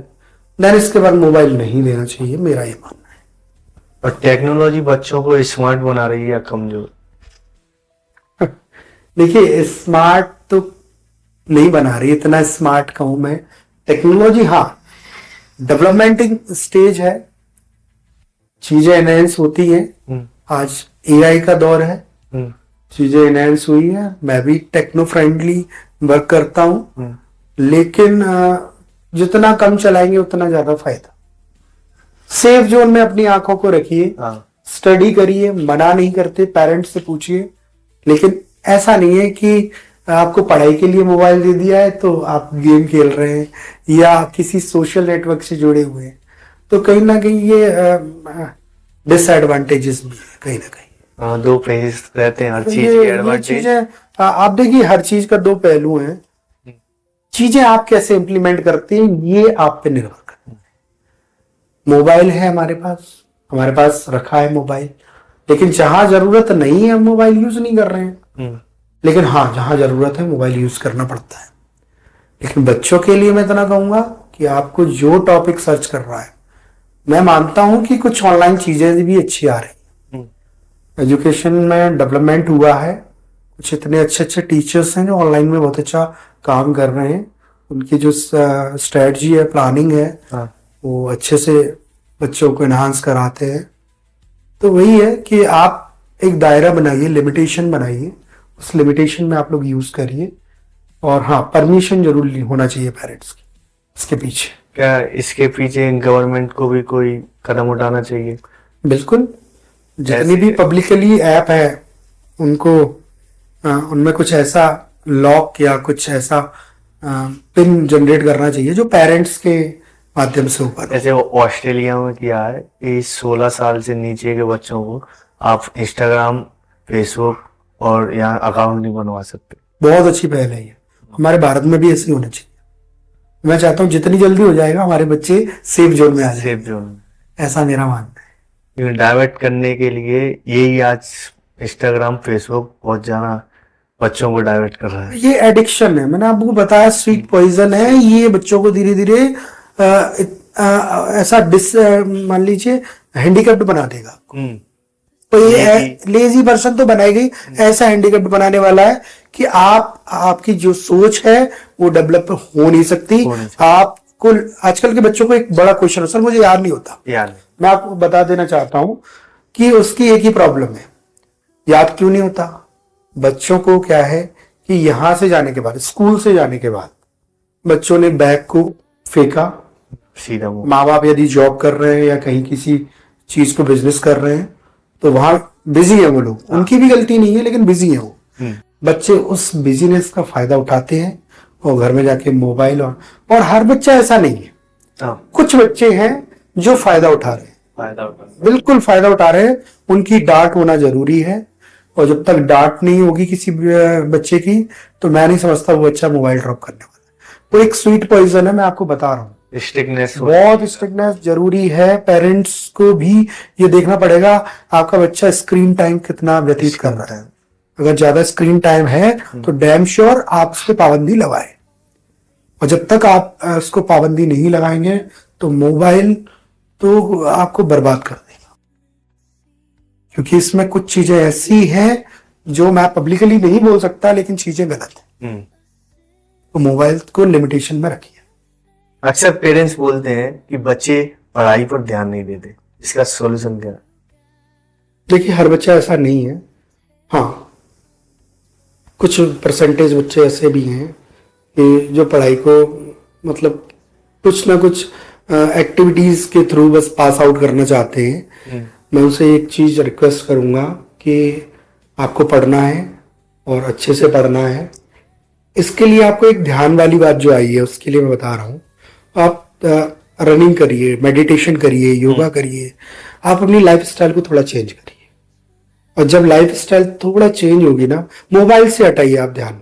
देन इसके बाद मोबाइल नहीं देना चाहिए, मेरा ये मानना है। और टेक्नोलॉजी बच्चों को स्मार्ट बना रही है या कमजोर? देखिए, स्मार्ट तो नहीं बना रही, इतना स्मार्ट कहूं मैं। टेक्नोलॉजी हाँ डेवलपमेंटिंग स्टेज है, चीजें एनहेंस होती हैं। आज एआई का दौर है, चीजें एनहेंस हुई है। मैं भी टेक्नो फ्रेंडली वर्क करता हूं, लेकिन जितना कम चलाएंगे उतना ज्यादा फायदा। सेफ जोन में अपनी आंखों को रखिए, स्टडी करिए, मना नहीं करते, पेरेंट्स से पूछिए, लेकिन ऐसा नहीं है कि आपको पढ़ाई के लिए मोबाइल दे दिया है तो आप गेम खेल रहे हैं या किसी सोशल नेटवर्क से जुड़े हुए हैं, तो कहीं ना कहीं ये डिसएडवांटेजेस भी है कहीं ना कहीं। दो फेस रहते हैं हर चीज के एडवांटेज। आप देखिए, हर चीज का दो पहलू हैं। चीजें आप कैसे इंप्लीमेंट करते हैं ये आप पे निर्भर करता है। मोबाइल है हमारे पास रखा है मोबाइल, लेकिन जहां जरूरत नहीं है हम मोबाइल यूज नहीं कर रहे हैं। लेकिन हाँ, जहां जरूरत है मोबाइल यूज करना पड़ता है। लेकिन बच्चों के लिए मैं इतना कहूंगा कि आपको जो टॉपिक सर्च कर रहा है, मैं मानता हूं कि कुछ ऑनलाइन चीजें भी अच्छी आ रही हैं, एजुकेशन में डेवलपमेंट हुआ है, कुछ इतने अच्छे अच्छे टीचर्स हैं जो ऑनलाइन में बहुत अच्छा काम कर रहे हैं। उनकी जो स्ट्रेटजी है, प्लानिंग है, वो अच्छे से बच्चों को एनहांस कराते हैं। तो वही है कि आप एक दायरा बनाइए, लिमिटेशन बनाइए, उस लिमिटेशन में आप लोग यूज करिए। और हाँ, परमिशन जरूर होना चाहिए पेरेंट्स की इसके पीछे। क्या इसके पीछे गवर्नमेंट को भी कोई कदम उठाना चाहिए? बिल्कुल, जितनी भी पब्लिकली ऐप है उनको उनमें कुछ ऐसा लॉक या कुछ ऐसा पिन जनरेट करना चाहिए जो पेरेंट्स के माध्यम से ऊपर। जैसे वो ऑस्ट्रेलिया में किया है कि 16 साल से नीचे के बच्चों को आप इंस्टाग्राम, फेसबुक और यहाँ अकाउंट नहीं बनवा सकते। बहुत अच्छी पहल है ये, हमारे भारत में भी ऐसे ही होना चाहिए। मैं चाहता हूँ जितनी जल्दी हो जाएगा हमारे बच्चे सेफ जोन में आ जाए। सेफ जोन में, ऐसा मेरा मानना है। डाइवर्ट करने के लिए यही आज इंस्टाग्राम, फेसबुक बहुत ज्यादा बच्चों को डाइवर्ट कर रहा है। ये एडिक्शन है, मैंने आपको बताया, स्वीट पॉइजन है ये। बच्चों को धीरे धीरे ऐसा मान लीजिए हैंडीकैप्ड बना देगा। तो ये लेजी पर्सन तो बनाएगा ही, ऐसा हैंडीकैप्ड बनाने वाला है कि आपकी जो सोच है वो डेवलप हो नहीं सकती। आपको आजकल के बच्चों को एक बड़ा क्वेश्चन है, सर मुझे याद नहीं होता। मैं आपको बता देना चाहता हूं कि उसकी एक ही प्रॉब्लम है, याद क्यों नहीं होता। बच्चों को क्या है कि यहां से जाने के बाद, स्कूल से जाने के बाद बच्चों ने बैग को फेंका, सीधा माँ बाप यदि जॉब कर रहे हैं या कहीं किसी चीज को बिजनेस कर रहे हैं तो वहां बिजी है वो लोग, उनकी भी गलती नहीं है लेकिन बिजी है वो। बच्चे उस बिजीनेस का फायदा उठाते हैं और घर में जाके मोबाइल और हर बच्चा ऐसा नहीं है, कुछ बच्चे हैं जो फायदा उठा रहे हैं, बिल्कुल फायदा उठा रहे हैं। उनकी डांट होना जरूरी है, और जब तक डांट नहीं होगी किसी बच्चे की तो मैं नहीं समझता वो बच्चा मोबाइल ड्रॉप करने वाला है। वो एक स्वीट पॉइजन है, मैं आपको बता रहा हूँ। स्ट्रिक्टनेस, बहुत स्ट्रिक्टनेस जरूरी है। पेरेंट्स को भी ये देखना पड़ेगा आपका बच्चा स्क्रीन टाइम कितना व्यतीत कर रहा है। अगर ज्यादा स्क्रीन टाइम है तो डैम श्योर आप उस पर पाबंदी लगाए, और जब तक आप उसको पाबंदी नहीं लगाएंगे तो मोबाइल तो आपको बर्बाद कर देगा। क्योंकि इसमें कुछ चीजें ऐसी हैं जो मैं पब्लिकली नहीं बोल सकता, लेकिन चीजें गलत है। तो मोबाइल को लिमिटेशन में रखिए। अक्सर पेरेंट्स बोलते हैं कि बच्चे पढ़ाई पर ध्यान नहीं देते, इसका सॉल्यूशन क्या है? देखिए, हर बच्चा ऐसा नहीं है। हाँ, कुछ परसेंटेज बच्चे ऐसे भी हैं कि जो पढ़ाई को मतलब कुछ ना कुछ एक्टिविटीज के थ्रू बस पास आउट करना चाहते हैं, मैं उनसे एक चीज रिक्वेस्ट करूंगा कि आपको पढ़ना है और अच्छे से पढ़ना है। इसके लिए आपको एक ध्यान वाली बात जो आई है उसके लिए मैं बता रहा हूँ, आप रनिंग करिए, मेडिटेशन करिए, योगा करिए, आप अपनी लाइफस्टाइल को थोड़ा चेंज करिए। और जब लाइफस्टाइल थोड़ा चेंज होगी ना, मोबाइल से हटाइए आप ध्यान।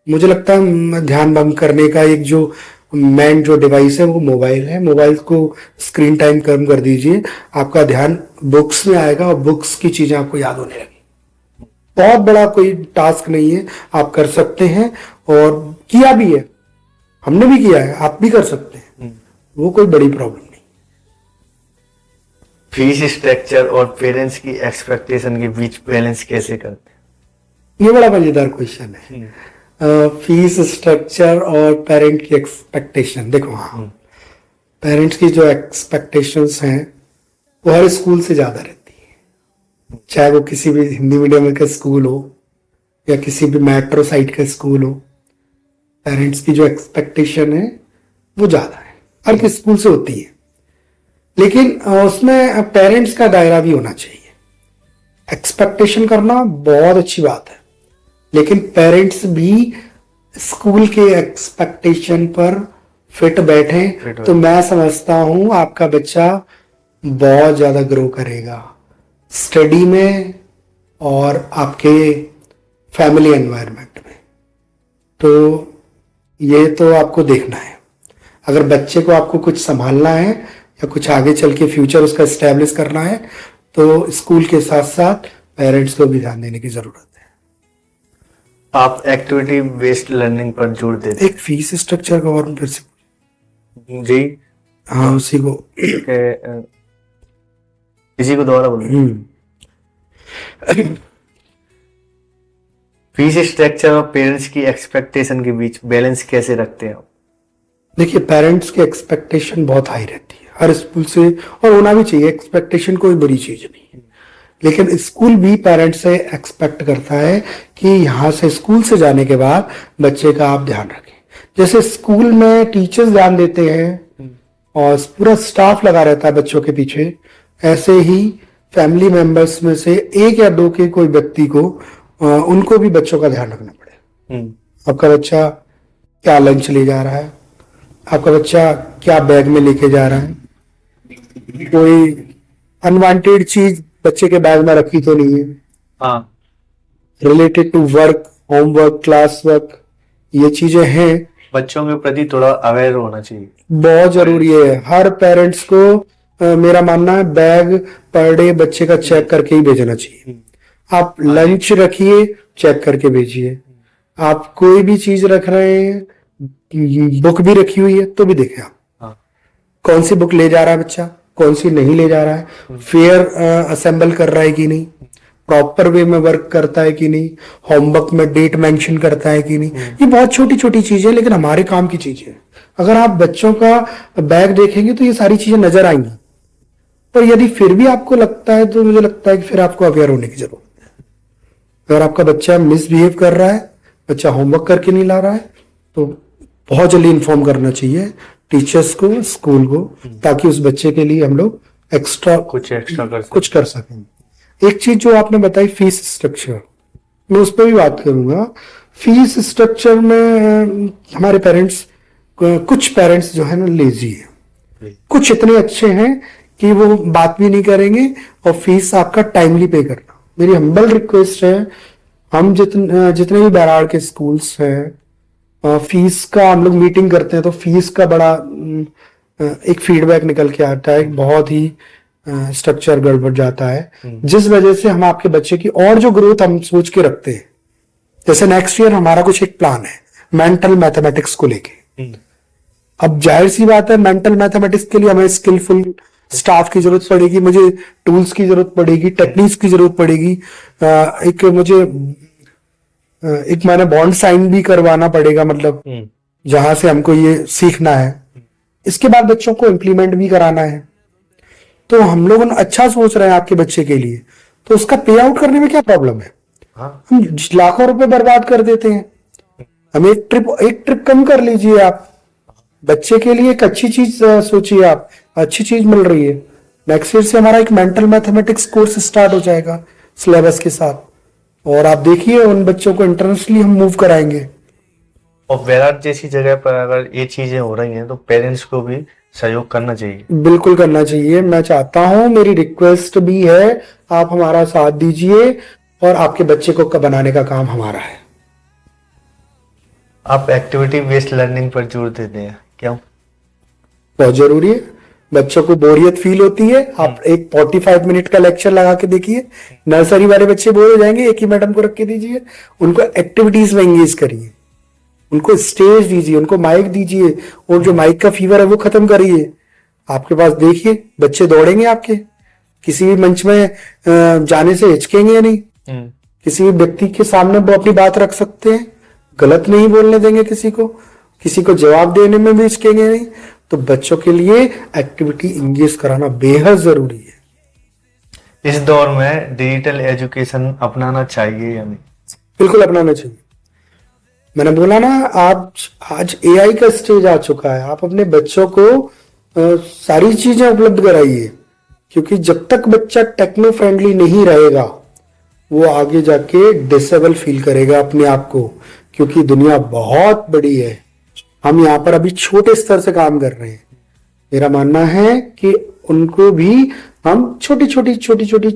मुझे लगता है ध्यान भंग करने का एक जो मेन जो डिवाइस है वो मोबाइल है। मोबाइल को स्क्रीन टाइम कम कर दीजिए, आपका ध्यान बुक्स में आएगा और बुक्स की चीजें आपको याद होने लगी। बहुत बड़ा कोई टास्क नहीं है, आप कर सकते हैं और किया भी है, हमने भी किया है, आप भी कर सकते हैं, वो कोई बड़ी प्रॉब्लम नहीं। फीस स्ट्रक्चर और पेरेंट्स की एक्सपेक्टेशन के बीच बैलेंस कैसे करते हैं? ये बड़ा मजेदार क्वेश्चन है। फीस स्ट्रक्चर और पेरेंट की एक्सपेक्टेशन, देखो हाँ, पेरेंट्स की जो एक्सपेक्टेशंस हैं वो हर स्कूल से ज्यादा रहती है, चाहे वो किसी भी हिंदी मीडियम का स्कूल हो या किसी भी मेट्रो साइट का स्कूल हो। पेरेंट्स की जो एक्सपेक्टेशन है वो ज्यादा है, हर किस स्कूल से होती है, लेकिन उसमें पेरेंट्स का दायरा भी होना चाहिए। एक्सपेक्टेशन करना बहुत अच्छी बात है, लेकिन पेरेंट्स भी स्कूल के एक्सपेक्टेशन पर फिट बैठे तो मैं समझता हूं आपका बच्चा बहुत ज्यादा ग्रो करेगा स्टडी में और आपके फैमिली एनवायरनमेंट में। तो ये तो आपको देखना है, अगर बच्चे को आपको कुछ संभालना है या कुछ आगे चल के फ्यूचर उसका एस्टेब्लिश करना है तो स्कूल के साथ साथ पेरेंट्स को भी ध्यान देने की जरूरत है। आप एक्टिविटी बेस्ड लर्निंग पर जोर देते हैं। एक फीस स्ट्रक्चर का और फिर से जी हाँ, उसी को इसी को दोबारा बोलिए। फीस स्ट्रक्चर और पेरेंट्स की एक्सपेक्टेशन के बीच बैलेंस कैसे रखते हैं आप? देखिए, पेरेंट्स की एक्सपेक्टेशन बहुत हाई रहती है हर स्कूल से, और होना भी चाहिए। एक्सपेक्टेशन कोई बुरी चीज नहीं है, लेकिन स्कूल भी पेरेंट्स से एक्सपेक्ट करता है कि यहाँ से स्कूल से जाने के बाद बच्चे का आप ध्यान रखें। जैसे स्कूल में टीचर्स ध्यान देते हैं और पूरा स्टाफ लगा रहता है बच्चों के पीछे, ऐसे ही फैमिली मेंबर्स में से एक या दो के कोई व्यक्ति को उनको भी बच्चों का ध्यान रखना पड़ेगा। आपका बच्चा क्या लंच ले जा रहा है, आपका बच्चा क्या बैग में लेके जा रहा है, कोई अनवांटेड चीज बच्चे के बैग में रखी तो नहीं है, हाँ, related to work, homework, class work, ये चीजें हैं। बच्चों के प्रति थोड़ा अवेयर होना चाहिए, बहुत जरूरी है। हर पेरेंट्स को मेरा मानना है बैग पर डे बच्चे का चेक करके ही भेजना चाहिए। आप लंच रखिए, चेक करके भेजिए। आप कोई भी चीज रख रहे हैं, बुक भी रखी हुई है तो भी देखें आप कौन सी बुक ले जा रहा है बच्चा, कौन सी नहीं ले जा रहा है, फेयर असेंबल कर रहा है कि नहीं, प्रॉपर वे में वर्क करता है कि नहीं, होमवर्क में डेट मेंशन करता है कि नहीं। ये बहुत छोटी छोटी चीजें लेकिन हमारे काम की चीजें हैं। अगर आप बच्चों का बैग देखेंगे तो ये सारी चीजें नजर आएंगी, पर यदि फिर भी आपको लगता है तो मुझे लगता है कि फिर आपको अवेयर होने की जरूरत है। अगर आपका बच्चा मिसबिहेव कर रहा है, बच्चा होमवर्क करके नहीं ला रहा है, तो बहुत जल्दी इन्फॉर्म करना चाहिए टीचर्स को, स्कूल को, ताकि उस बच्चे के लिए हम लोग कुछ कर सकें। एक चीज जो आपने बताई फीस स्ट्रक्चर, मैं उस पर भी बात करूंगा। फीस स्ट्रक्चर में हमारे पेरेंट्स, कुछ पेरेंट्स जो है ना लेजी है, कुछ इतने अच्छे हैं कि वो बात भी नहीं करेंगे और फीस आपका टाइमली पे करना। मेरी हम्बल रिक्वेस्ट है, हम जितने भी बैराड़ के स्कूल्स हैं, फीस का हम लोग मीटिंग करते हैं तो फीस का बड़ा एक फीडबैक निकल के आता है, बहुत ही स्ट्रक्चर गड़बड़ जाता है, जिस वजह से हम आपके बच्चे की और जो ग्रोथ हम सोच के रखते हैं, जैसे नेक्स्ट ईयर हमारा कुछ एक प्लान है मेंटल मैथमेटिक्स को लेके। अब जाहिर सी बात है, मेंटल मैथमेटिक्स के लिए हमें स्किलफुल स्टाफ की जरूरत पड़ेगी, मुझे टूल्स की जरूरत पड़ेगी, टेक्निक्स की जरूरत पड़ेगी, एक मैंने बॉन्ड साइन भी करवाना पड़ेगा, मतलब जहां से हमको ये सीखना है। इसके बाद बच्चों को इम्प्लीमेंट भी कराना है। तो हम लोग अच्छा सोच रहे हैं आपके बच्चे के लिए, तो उसका पे आउट करने में क्या प्रॉब्लम है? हम लाखों रुपए बर्बाद कर देते हैं। हम एक ट्रिप कम कर लीजिए आप, बच्चे के लिए एक अच्छी चीज सोचिए आप, अच्छी चीज मिल रही है। नेक्स्ट ईयर से हमारा एक मेंटल मैथमेटिक्स कोर्स स्टार्ट हो जाएगा सिलेबस के साथ, और आप देखिए उन बच्चों को इंटरनेशनली हम मूव कराएंगे। और वैराट जैसी जगह पर अगर ये चीजें हो रही हैं तो पेरेंट्स को भी सहयोग करना चाहिए। बिल्कुल करना चाहिए। मैं चाहता हूं, मेरी रिक्वेस्ट भी है, आप हमारा साथ दीजिए और आपके बच्चे को बनाने का काम हमारा है। आप एक्टिविटी बेस्ड लर्निंग पर जोर देते हैं, क्यों? बहुत जरूरी है। बच्चों को बोरियत फील होती है, आप एक 45 मिनट का लेक्चर लगा के देखिए, नर्सरी वाले बच्चे बोर हो जाएंगे, एक ही मैडम को रख के दीजिए, उनको एक्टिविटीज में एंगेज करिए, उनको स्टेज दीजिए, उनको माइक दीजिए, और जो माइक का फीवर है वो खत्म करिए। आपके पास देखिए बच्चे दौड़ेंगे आपके, किसी भी मंच में जाने से हिचकेंगे या नहीं, किसी भी व्यक्ति के सामने वो अपनी बात रख सकते हैं, गलत नहीं बोलने देंगे किसी को जवाब देने में भी हिचकेंगे नहीं। तो बच्चों के लिए एक्टिविटी इंगेज कराना बेहद जरूरी है। इस दौर में डिजिटल एजुकेशन अपनाना चाहिए या नहीं? बिल्कुल अपनाना चाहिए। मैंने बोला ना, आज एआई का स्टेज आ चुका है, आप अपने बच्चों को सारी चीजें उपलब्ध कराइए, क्योंकि जब तक बच्चा टेक्नो फ्रेंडली नहीं रहेगा वो आगे जाके डिसेबल फील करेगा अपने आप को, क्योंकि दुनिया बहुत बड़ी है। हम यहाँ पर अभी छोटे स्तर से काम कर रहे हैं। मेरा मानना है कि उनको भी हम छोटी छोटी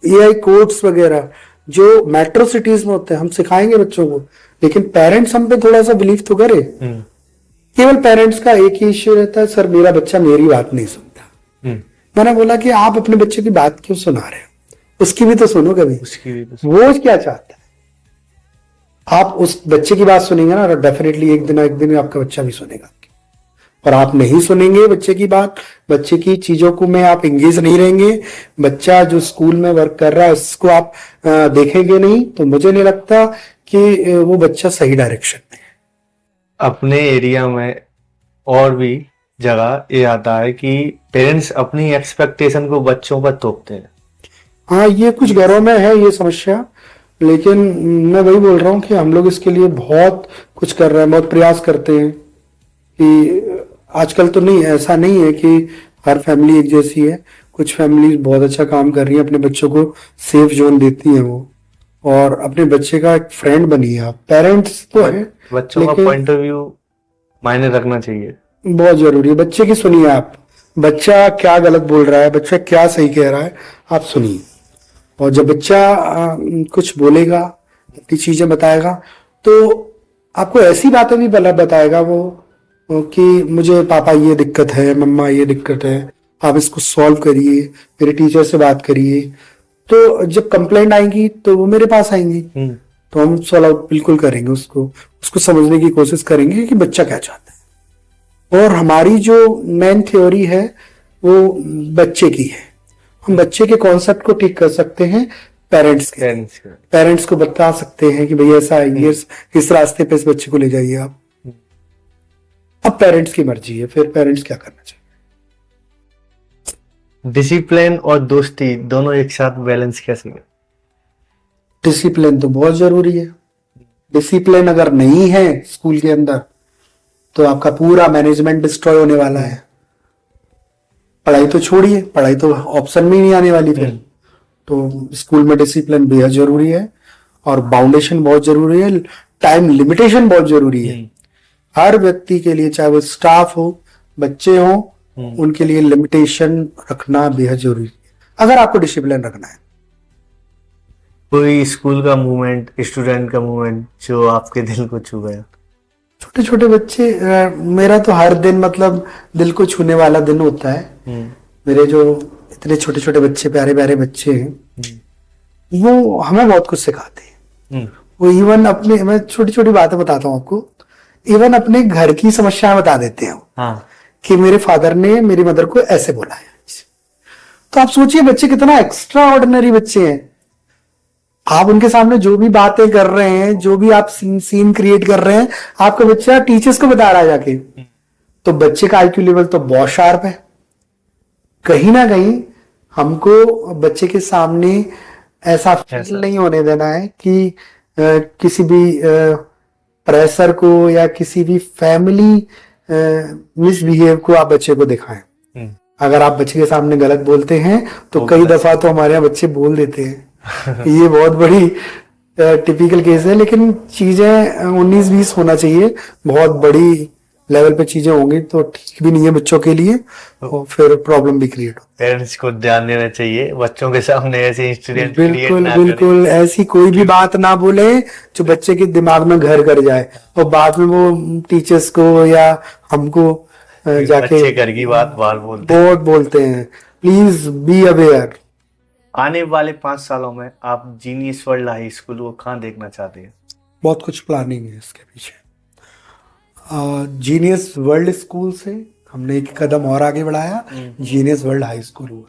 एआई कोड्स वगैरह जो मेट्रो सिटीज में होते हैं हम सिखाएंगे बच्चों को, लेकिन पेरेंट्स हम पे थोड़ा सा बिलीव तो करे। केवल पेरेंट्स का एक ही इश्यू रहता है, सर मेरा बच्चा मेरी बात नहीं सुनता। मैंने बोला कि आप अपने बच्चे की बात क्यों सुना रहे हो, उसकी भी तो सुनो कभी, वो क्या चाहता है। आप उस बच्चे की बात सुनेंगे ना, डेफिनेटली एक दिन आपका बच्चा भी सुनेगा आपकी। और आप नहीं सुनेंगे बच्चे की बात, बच्चे की चीजों को में आप एंगेज नहीं रहेंगे, बच्चा जो स्कूल में वर्क कर रहा है उसको आप देखेंगे नहीं, तो मुझे नहीं लगता कि वो बच्चा सही डायरेक्शन में है। अपने एरिया में और भी जगह ये आता है कि पेरेंट्स अपनी एक्सपेक्टेशन को बच्चों पर थोपते हैं। हाँ, ये कुछ घरों में है ये समस्या, लेकिन मैं वही बोल रहा हूँ कि हम लोग इसके लिए बहुत कुछ कर रहे हैं, बहुत प्रयास करते हैं कि आजकल तो नहीं, ऐसा नहीं है कि हर फैमिली एक जैसी है। कुछ फैमिली बहुत अच्छा काम कर रही है, अपने बच्चों को सेफ जोन देती हैं वो, और अपने बच्चे का एक फ्रेंड बनी है आप। पेरेंट्स तो है, बच्चों का पॉइंट ऑफ व्यू मायने रखना चाहिए, बहुत जरूरी है। बच्चे की सुनिए आप, बच्चा क्या गलत बोल रहा है, बच्चा क्या सही कह रहा है, आप सुनिए। और जब बच्चा कुछ बोलेगा, अपनी चीजें बताएगा, तो आपको ऐसी बातें भी बताएगा वो कि मुझे पापा ये दिक्कत है, मम्मा ये दिक्कत है, आप इसको सॉल्व करिए, मेरे टीचर से बात करिए। तो जब कंप्लेंट आएंगी तो वो मेरे पास आएंगी, तो हम सॉल्व बिल्कुल करेंगे, उसको समझने की कोशिश करेंगे कि बच्चा क्या चाहता है। और हमारी जो मेन थ्योरी है वो बच्चे की है, हम बच्चे के कॉन्सेप्ट को ठीक कर सकते हैं, पेरेंट्स को बता सकते हैं कि भैया ऐसा है, ये इस रास्ते पे इस बच्चे को ले जाइए आप। अब पेरेंट्स की मर्जी है, फिर पेरेंट्स क्या करना चाहिए। डिसिप्लिन और दोस्ती दोनों एक साथ बैलेंस कैसे करें? डिसिप्लिन तो बहुत जरूरी है। डिसिप्लिन अगर नहीं है स्कूल के अंदर तो आपका पूरा मैनेजमेंट डिस्ट्रॉय होने वाला है। पढ़ाई तो छोड़िए, पढ़ाई तो ऑप्शन में ही नहीं आने वाली फिर। तो स्कूल में डिसिप्लिन बेहद जरूरी है, और बाउंडेशन बहुत जरूरी है, टाइम लिमिटेशन बहुत जरूरी है। हर व्यक्ति के लिए, चाहे वो स्टाफ हो, बच्चे हो, उनके लिए लिमिटेशन रखना बेहद जरूरी है अगर आपको डिसिप्लिन रखना है। कोई स्कूल का मूवमेंट, स्टूडेंट का मूवमेंट जो आपके दिल को छू गया? छोटे छोटे बच्चे, मेरा तो हर दिन मतलब दिल को छूने वाला दिन होता है। मेरे जो इतने छोटे छोटे बच्चे, प्यारे प्यारे बच्चे हैं, वो हमें बहुत कुछ सिखाते हैं। वो इवन अपने, मैं छोटी छोटी बातें बताता हूँ आपको, इवन अपने घर की समस्याएं बता देते हैं। हाँ। कि मेरे फादर ने मेरी मदर को ऐसे बोला है। तो आप सोचिए बच्चे कितना एक्स्ट्रा ऑर्डिनरी बच्चे हैं। आप उनके सामने जो भी बातें कर रहे हैं, जो भी आप सीन क्रिएट कर रहे हैं, आपका बच्चा टीचर्स को बता रहा है जाके। तो बच्चे का आईक्यू लेवल तो बहुत शार्प है। कहीं ना कहीं हमको बच्चे के सामने ऐसा फील नहीं होने देना है कि किसी भी प्रेशर को या किसी भी फैमिली मिसबिहेव को आप बच्चे को दिखाएं। अगर आप बच्चे के सामने गलत बोलते हैं तो कई दफा तो हमारे यहाँ बच्चे बोल देते हैं। ये बहुत बड़ी टिपिकल केस है, लेकिन चीजें 19-20 होना चाहिए। बहुत बड़ी लेवल पे चीजें होंगी तो ठीक भी नहीं है बच्चों के लिए, और फिर प्रॉब्लम भी क्रिएट हो। पेरेंट्स को ध्यान देना चाहिए बच्चों के सामने ऐसे इंसिडेंट क्रिएट ना बिल्कुल ऐसी कोई भी बात ना बोले जो बच्चे के दिमाग में घर कर जाए, और बाद में वो टीचर्स को या हमको जाके घर की बात बाहर बहुत बोलते हैं। Please be aware. आने वाले 5 सालों में आप जीनियस वर्ल्ड हाई स्कूल को कहाँ देखना चाहते हैं? बहुत कुछ प्लानिंग है इसके पीछे। जीनियस वर्ल्ड स्कूल से हमने एक कदम और आगे बढ़ाया, जीनियस वर्ल्ड हाई स्कूल हुआ।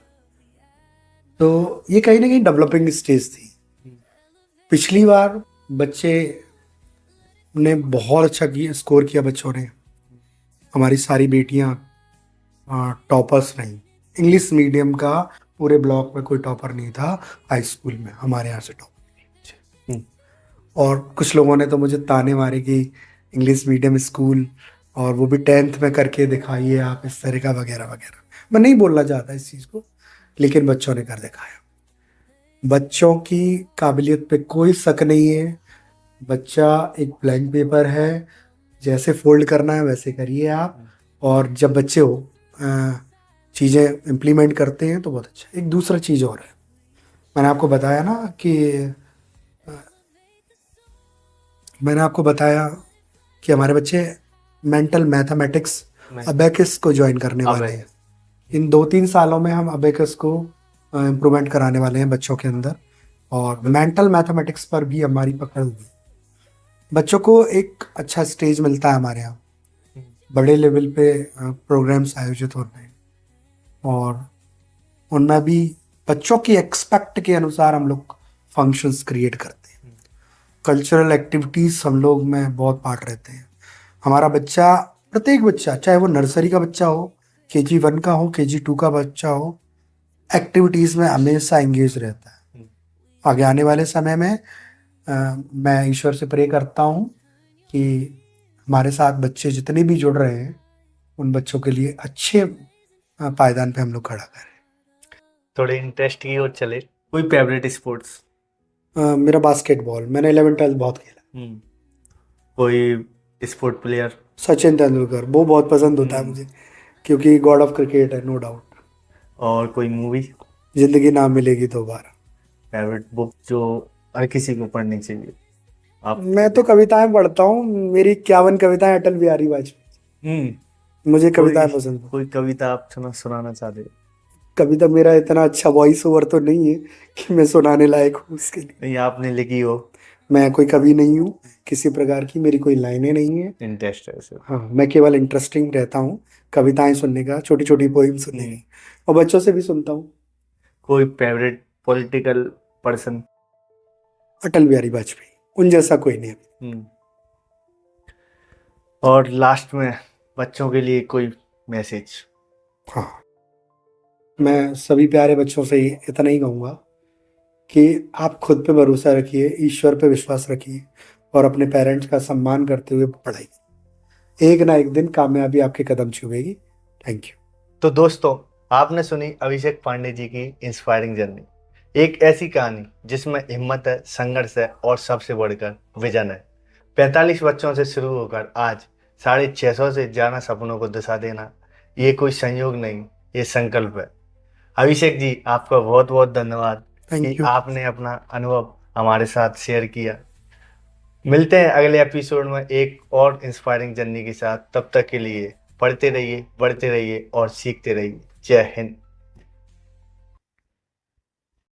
तो ये कहीं ना कहीं डेवलपिंग स्टेज थी। पिछली बार बच्चे ने बहुत अच्छा स्कोर किया, बच्चों ने, हमारी सारी बेटियां टॉपर्स रहीं। इंग्लिश मीडियम का पूरे ब्लॉक में कोई टॉपर नहीं था हाई स्कूल में, हमारे यहाँ से टॉपर। और कुछ लोगों ने तो मुझे ताने मारे कि इंग्लिश मीडियम स्कूल, और वो भी 10th में करके दिखाइए आप इस तरह का, वगैरह वगैरह। मैं नहीं बोलना चाहता इस चीज़ को, लेकिन बच्चों ने कर दिखाया। बच्चों की काबिलियत पे कोई शक नहीं है। बच्चा एक ब्लैंक पेपर है, जैसे फोल्ड करना है वैसे करिए आप, और जब बच्चे हो चीज़ें इम्प्लीमेंट करते हैं तो बहुत अच्छा। एक दूसरा चीज़ और है, मैंने आपको बताया कि हमारे बच्चे मेंटल मैथमेटिक्स अबेकस को ज्वाइन करने वाले हैं। इन 2-3 सालों में हम अबेकस को इम्प्रूवमेंट कराने वाले हैं बच्चों के अंदर, और मेंटल मैथमेटिक्स पर भी हमारी पकड़ हुई। बच्चों को एक अच्छा स्टेज मिलता है हमारे यहाँ, बड़े लेवल पे प्रोग्राम्स आयोजित होते हैं, और उनमें भी बच्चों की एक्सपेक्ट के अनुसार हम लोग फंक्शंस क्रिएट करते हैं। कल्चरल एक्टिविटीज़ हम लोग में बहुत पार्ट रहते हैं। हमारा बच्चा, प्रत्येक बच्चा, चाहे वो नर्सरी का बच्चा हो, KG 1 का हो, KG 2 का बच्चा हो, एक्टिविटीज़ में हमेशा एंगेज रहता है। आगे आने वाले समय में मैं ईश्वर से प्रे करता हूँ कि हमारे साथ बच्चे जितने भी जुड़ रहे हैं, उन बच्चों के लिए अच्छे पायदान पे हम लोग खड़ा करें। थोड़े इंटरेस्ट की ओर चले, कोई फेवरेट स्पोर्ट्स? मेरा बास्केटबॉल, मैंने 11th-12th बहुत खेला। कोई स्पोर्ट प्लेयर? सचिन तेंदुलकर, वो बहुत पसंद होता है मुझे, क्योंकि गॉड ऑफ क्रिकेट है, नो डाउट। और कोई मूवी? जिंदगी ना मिलेगी दोबारा। फेवरेट बुक जो हर किसी को पढ़नी चाहिए? मैं तो कविताएं पढ़ता हूँ, मेरी 51 कविताएं अटल बिहारी वाजपेयी। मुझे कविताएं पसंद है। कोई कविता आप सुनाना चाहते हो? कविता, मेरा इतना अच्छा वॉइस ओवर तो नहीं है कि मैं सुनाने लायक हूँ उसके लिए। नहीं, आपने लिखी हो? मैं कोई कवि नहीं हूँ किसी प्रकार की, मेरी कोई लाइनें नहीं है। इंटरेस्ट है सिर्फ। हाँ, मैं केवल इंटरेस्टिंग रहता हूँ, कविताएं सुनने का, छोटी छोटी पोइम सुनने का, और बच्चों से भी सुनता हूँ। कोई favourite political person? Atal Bihari Vajpayee, उन जैसा कोई नहीं। और लास्ट में बच्चों के लिए कोई मैसेज? हाँ, मैं सभी प्यारे बच्चों से इतना ही कहूँगा कि आप खुद पे भरोसा रखिए, ईश्वर पे विश्वास रखिए, और अपने पेरेंट्स का सम्मान करते हुए पढ़ाइए। एक ना एक दिन कामयाबी आपके कदम छुएगी। Thank you. तो दोस्तों, आपने सुनी अभिषेक पांडे जी की इंस्पायरिंग जर्नी, एक ऐसी कहानी जिसमें हिम्मत है, संघर्ष है, और सबसे बढ़कर विजन है। 45 बच्चों से शुरू होकर आज 650 से ज़्यादा सपनों को दिशा देना, ये कोई संयोग नहीं, ये संकल्प है। अभिषेक जी, आपका बहुत बहुत धन्यवाद कि आपने अपना अनुभव हमारे साथ शेयर किया। मिलते हैं अगले एपिसोड में एक और इंस्पायरिंग जर्नी के साथ। तब तक के लिए पढ़ते रहिए, बढ़ते रहिए और सीखते रहिए। जय हिंद।